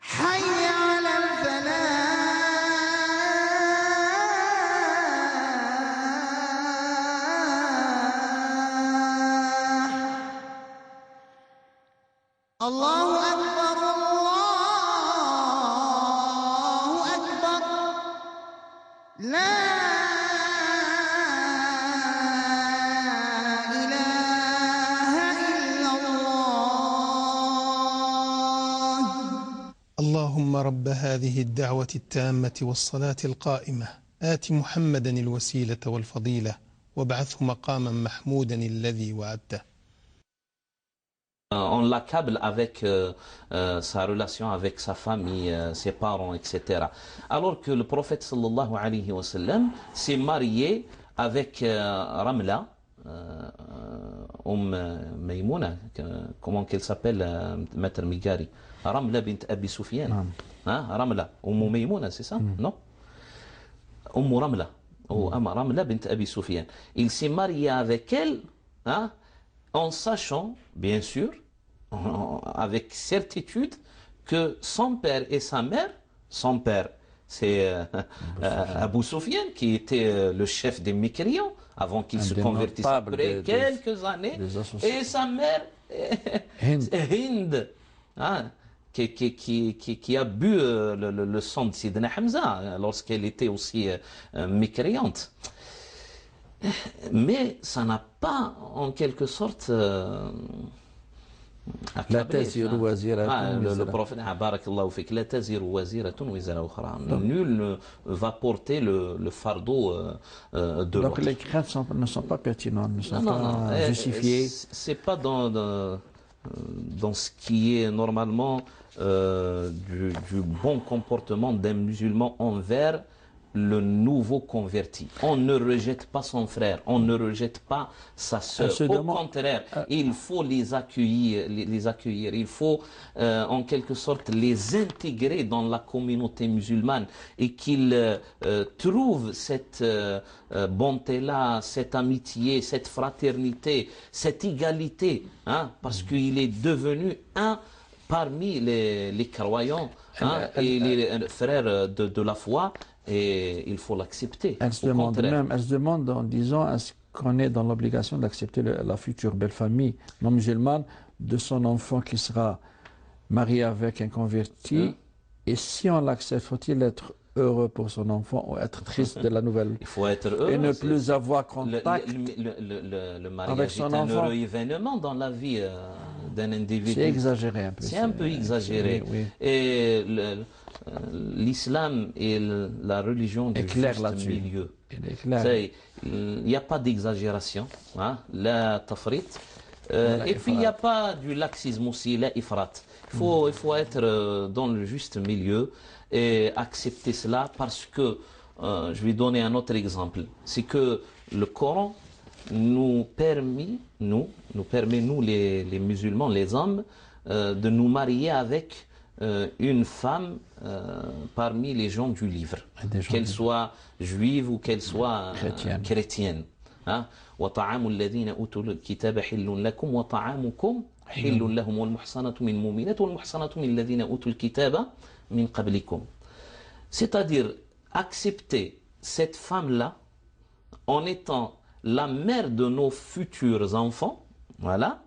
[SPEAKER 3] حي على الفلاح الله أكبر الله أكبر لا إله إلا الله
[SPEAKER 4] اللهم رب هذه الدعوة التامة والصلاة القائمة آت محمدا الوسيلة والفضيلة وابعثه مقاما محمودا الذي وعدته.
[SPEAKER 2] on l'accable avec sa relation avec sa famille, ses parents, etc. Alors que le prophète sallallahu alayhi wa sallam s'est marié avec Ramla, Maïmouna, comment qu'elle s'appelle, Maître Migari, Ramla bint Abi Sufyan. Hein, Ramla, Maïmouna, c'est ça? Non? Ramla, ou Ramla bint Abi Sufyan. Il s'est marié avec elle, hein, en sachant, bien sûr, avec certitude, que son père et sa mère, son père, c'est Abu Sufyan, qui était le chef des mécréants, avant qu'il se convertisse après quelques années, et sa mère, Hind, hein, qui a bu le sang de Sidna Hamza, lorsqu'elle était aussi mécréante. Mais ça n'a pas, en quelque sorte,
[SPEAKER 1] لا تزر وزيرة
[SPEAKER 2] le prophète, barakallahu fik, la tazir waziratun wizra ukhra. Nul ne va porter le fardeau de
[SPEAKER 1] Donc
[SPEAKER 2] l'autre.
[SPEAKER 1] les craintes ne sont pas pertinentes, ne sont pas
[SPEAKER 2] Non.
[SPEAKER 1] justifiées.
[SPEAKER 2] C'est pas dans ce qui est normalement du bon comportement d'un musulman envers le nouveau converti. On ne rejette pas son frère, on ne rejette pas sa sœur. Au contraire, il faut les accueillir, les accueillir. Il faut en quelque sorte les intégrer dans la communauté musulmane et qu'ils trouvent cette bonté-là, cette amitié, cette fraternité, cette égalité, hein, parce qu'il est devenu un parmi les croyants, hein, et les frères de la foi. Et il faut l'accepter.
[SPEAKER 1] Elle se demande en disant est-ce qu'on est dans l'obligation d'accepter la future belle famille non musulmane de son enfant qui sera marié avec un converti, et si on l'accepte, faut-il être heureux pour son enfant ou être triste de la nouvelle?
[SPEAKER 2] Il faut être heureux.
[SPEAKER 1] Et ne plus avoir contact
[SPEAKER 2] le mariage
[SPEAKER 1] avec son
[SPEAKER 2] est un
[SPEAKER 1] enfant.
[SPEAKER 2] heureux événement dans la vie d'un individu.
[SPEAKER 1] C'est exagéré un peu.
[SPEAKER 2] C'est un peu exagéré.
[SPEAKER 1] Oui.
[SPEAKER 2] Et l'islam est la religion du juste milieu. Il n'y a pas d'exagération, hein, la tafrit. Et puis il n'y a pas du laxisme aussi, la ifrat. Il faut être dans le juste milieu et accepter cela, parce que, je vais donner un autre exemple, c'est que le Coran nous permet, nous les musulmans, les hommes, de nous marier avec une femme parmi les gens du livre, qu'elle soit juive ou qu'elle soit chrétienne. وطعام الذين أوتوا الكتاب حل لكم وطعامكم حل لهم والمحصنات من المؤمنات والمحصنات من الذين أوتوا الكتاب من قبلكم. C'est-à-dire accepter cette femme-là en étant la mère de nos futurs enfants, voilà,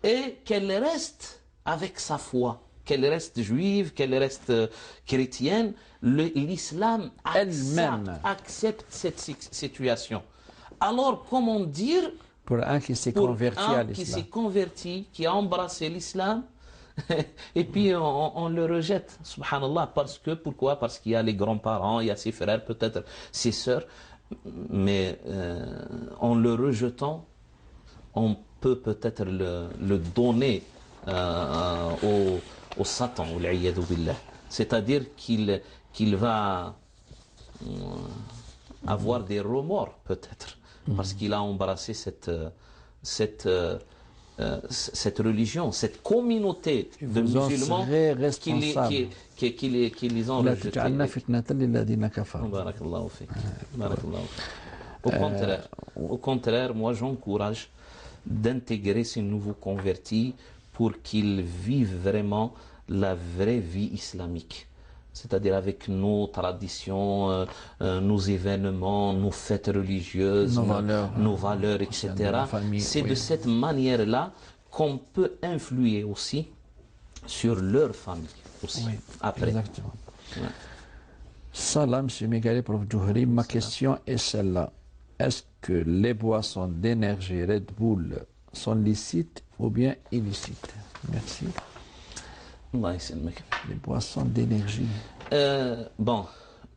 [SPEAKER 2] et qu'elle reste avec sa foi, qu'elle reste juive, qu'elle reste chrétienne. L'islam accepte cette situation. Alors, comment dire
[SPEAKER 1] pour un qui s'est converti à l'islam,
[SPEAKER 2] qui s'est converti, qui a embrassé l'islam, et puis on le rejette, subhanallah, pourquoi? Parce qu'il y a les grands-parents, il y a ses frères, peut-être ses sœurs, mais en le rejetant, on peut peut-être le donner au Satan, c'est-à-dire qu'il va avoir des remords, peut-être, parce qu'il a embrassé cette religion, cette communauté de musulmans qui les ont rejetés. Au contraire, moi j'encourage d'intégrer ces nouveaux convertis pour qu'ils vivent vraiment la vraie vie islamique. C'est-à-dire avec nos traditions, nos événements, nos fêtes religieuses, nos valeurs, etc. C'est de cette manière-là qu'on peut influer aussi sur leur famille aussi, après.
[SPEAKER 1] Exactement. Salam, M. Megali, Prof. Djouhri, ma question est celle-là. Est-ce que les boissons d'énergie Red Bull sont licites ou bien illicites? Merci. Les boissons d'énergie.
[SPEAKER 2] Bon,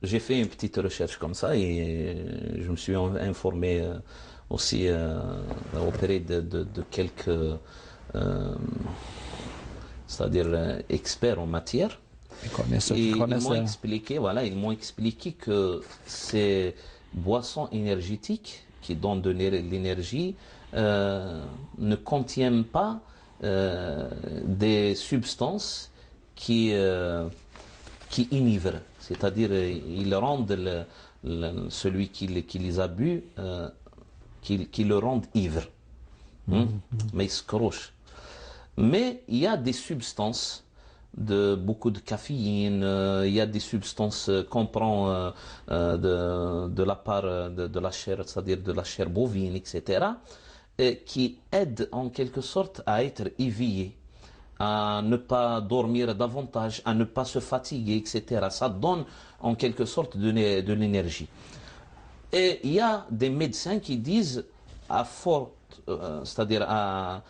[SPEAKER 2] j'ai fait une petite recherche comme ça et je me suis informé aussi auprès de quelques c'est-à-dire experts en matière. Ils m'ont expliqué que ces boissons énergétiques qui donnent de l'énergie ne contiennent pas des substances qui enivrent, c'est-à-dire ils rendent celui qui les a bu, qui le rendent ivre, mais il se croche. Mais il y a des substances, beaucoup de caféine, il y a des substances qu'on prend de la part de la chair, c'est-à-dire de la chair bovine, etc., qui aident en quelque sorte à être éveillé, à ne pas dormir davantage, à ne pas se fatiguer, etc. Ça donne en quelque sorte de l'énergie. Et il y a des médecins qui disent à forte, c'est-à-dire à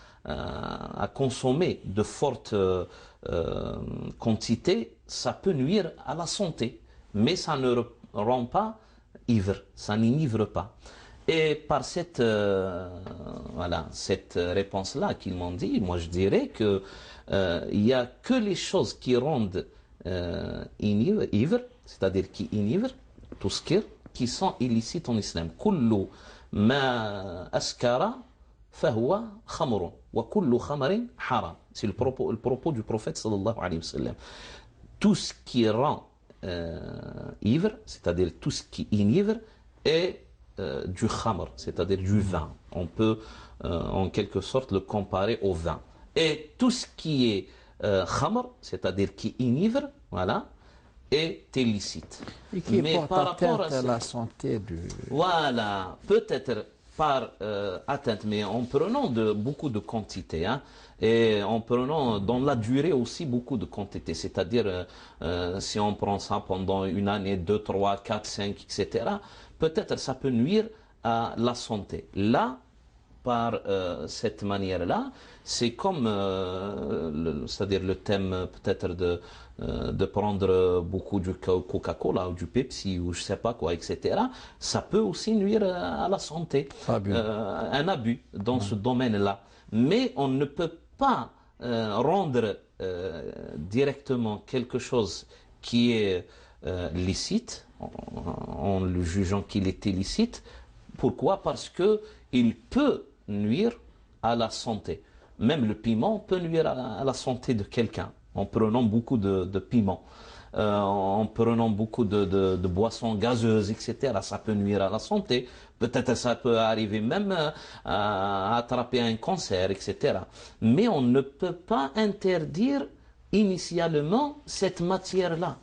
[SPEAKER 2] consommer de fortes quantités, ça peut nuire à la santé, mais ça ne rend pas ivre, ça n'enivre pas. Et par cette réponse-là qu'ils m'ont dit, moi je dirais que il n'y a que les choses qui rendent ivre, c'est-à-dire qui enivrent, tuskir, qui sont illicites en islam. Kullu ma askara fahuwa khamrun wa kullu khamrin haram. C'est le propos du prophète sallallahu alayhi wa sallam. Tout ce qui rend ivre, c'est-à-dire tout ce qui enivre, est du khamr, c'est-à-dire du vin. On peut en quelque sorte le comparer au vin. Et tout ce qui est khamr, c'est-à-dire qui enivre, voilà, est illicite.
[SPEAKER 1] Et qui
[SPEAKER 2] Mais
[SPEAKER 1] porte
[SPEAKER 2] par rapport
[SPEAKER 1] atteinte
[SPEAKER 2] à
[SPEAKER 1] à la santé du...
[SPEAKER 2] Voilà, peut-être par atteinte, mais en prenant beaucoup de quantité, hein, et en prenant dans la durée aussi beaucoup de quantité. C'est-à-dire, si on prend ça pendant une année, 2, 3, 4, 5, etc., peut-être ça peut nuire à la santé. Là, par cette manière-là, c'est comme, c'est-à-dire le thème peut-être de prendre beaucoup du Coca-Cola ou du Pepsi ou je sais pas quoi, etc. Ça peut aussi nuire à la santé. Un abus dans ce domaine-là. Mais on ne peut pas rendre directement quelque chose qui est licite, en le jugeant qu'il est illicite. Pourquoi? Parce que il peut nuire à la santé. Même le piment peut nuire à la santé de quelqu'un en prenant beaucoup de piment, en prenant beaucoup de boissons gazeuses, etc. Ça peut nuire à la santé. Peut-être ça peut arriver même à attraper un cancer, etc. Mais on ne peut pas interdire initialement cette matière-là.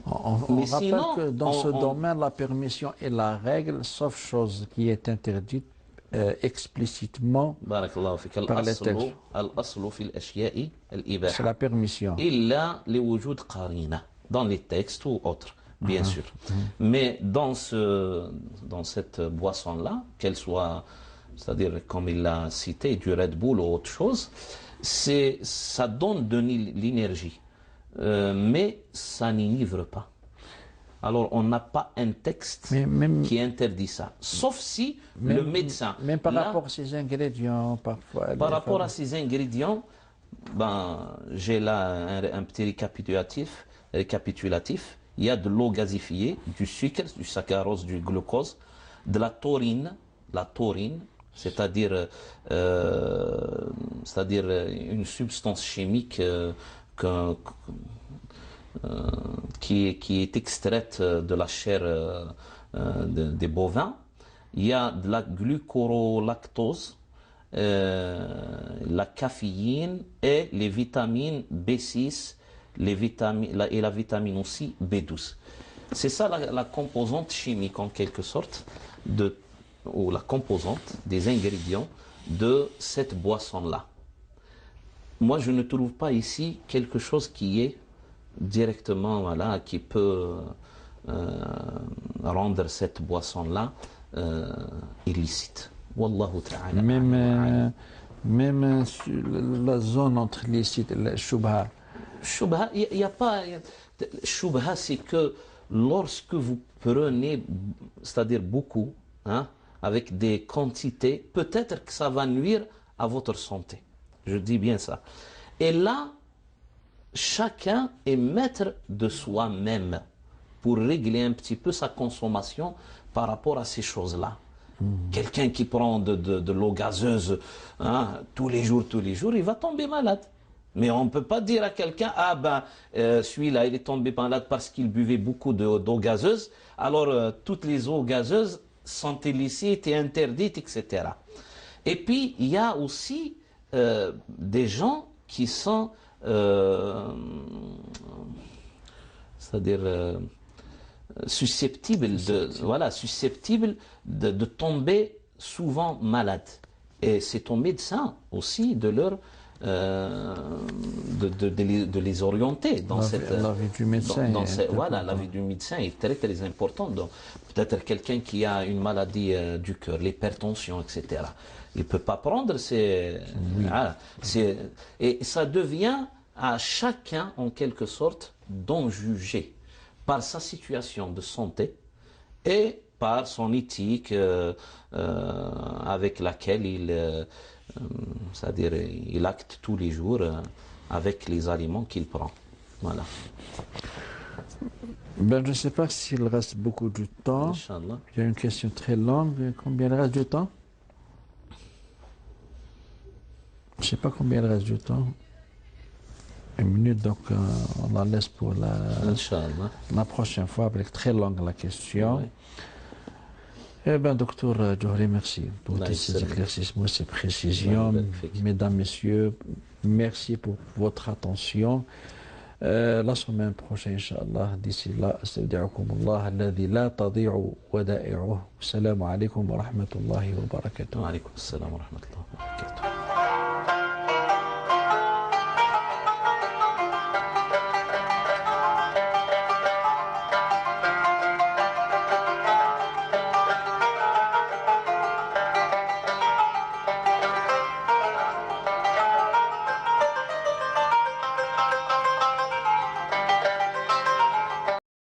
[SPEAKER 1] On
[SPEAKER 2] Mais
[SPEAKER 1] rappelle
[SPEAKER 2] sinon,
[SPEAKER 1] que dans ce domaine, la permission est la règle, sauf chose qui est interdite explicitement
[SPEAKER 2] بارك الله فيك.
[SPEAKER 1] par les textes.
[SPEAKER 2] الأصل في الأشياء الإباحة.
[SPEAKER 1] C'est la permission.
[SPEAKER 2] إلا لوجود قرينة dans les textes ou autres, bien sûr. Mais dans cette boisson-là, qu'elle soit, c'est-à-dire comme il l'a cité, du Red Bull ou autre chose, ça donne de l'énergie, mais ça n'enivre pas. Alors, on n'a pas un texte qui interdit ça. Sauf si le médecin...
[SPEAKER 1] Même par rapport à ces ingrédients, parfois...
[SPEAKER 2] Par rapport à ces ingrédients, j'ai là un petit récapitulatif. Il y a de l'eau gazifiée, du sucre, du saccharose, du glucose, de la taurine, c'est-à-dire une substance chimique qui est extraite de la chair des bovins. Il y a de la glucorolactose, la caféine et les vitamines B6 et la vitamine aussi B12. C'est ça la composante chimique en quelque sorte, ou la composante des ingrédients de cette boisson-là. Moi, je ne trouve pas ici quelque chose qui est directement, voilà, qui peut rendre cette boisson-là illicite. Wallahu ta'ala.
[SPEAKER 1] Même sur la zone entre licite et le shubha.
[SPEAKER 2] Shubha, il n'y a pas... Shubha, c'est que lorsque vous prenez, c'est-à-dire beaucoup, hein, avec des quantités, peut-être que ça va nuire à votre santé. Je dis bien ça. Et là, chacun est maître de soi-même pour régler un petit peu sa consommation par rapport à ces choses-là. Quelqu'un qui prend de l'eau gazeuse, hein, tous les jours, il va tomber malade. Mais on ne peut pas dire à quelqu'un, celui-là, il est tombé malade parce qu'il buvait beaucoup d'eau gazeuse, alors toutes les eaux gazeuses sont illicites et interdites, etc. Et puis, il y a aussi des gens qui sont, c'est-à-dire susceptibles de tomber souvent malades. Et c'est au médecin aussi de les orienter dans
[SPEAKER 1] la vie du médecin.
[SPEAKER 2] La vie du médecin est très très importante. Donc, peut-être quelqu'un qui a une maladie du cœur, l'hypertension, etc. Il ne peut pas prendre et ça devient à chacun en quelque sorte d'en juger par sa situation de santé et par son éthique avec laquelle c'est-à-dire il acte tous les jours avec les aliments qu'il prend. Voilà.
[SPEAKER 1] Ben, je ne sais pas s'il reste beaucoup de temps.
[SPEAKER 2] Inch'Allah.
[SPEAKER 1] Il y a une question très longue. Combien il reste du temps? Je ne sais pas combien il reste du temps. Une minute, donc on la laisse pour
[SPEAKER 2] Inch'Allah.
[SPEAKER 1] la prochaine fois, avec très longue la question.
[SPEAKER 2] Oui.
[SPEAKER 1] Eh bien, docteur Djohri, merci pour
[SPEAKER 2] Allah
[SPEAKER 1] tous ces
[SPEAKER 2] yassalam.
[SPEAKER 1] éclaircissements, ces précisions.
[SPEAKER 2] Allah ybarik.
[SPEAKER 1] Mesdames, Messieurs, merci pour votre attention. La semaine prochaine, Inch'Allah, d'ici là, استودعكم الله الذي لا تضيع ودائعه. السلام عليكم ورحمة الله وبركاته.
[SPEAKER 2] Wa alaykum assalam wa rahmatullahi wa barakatuh.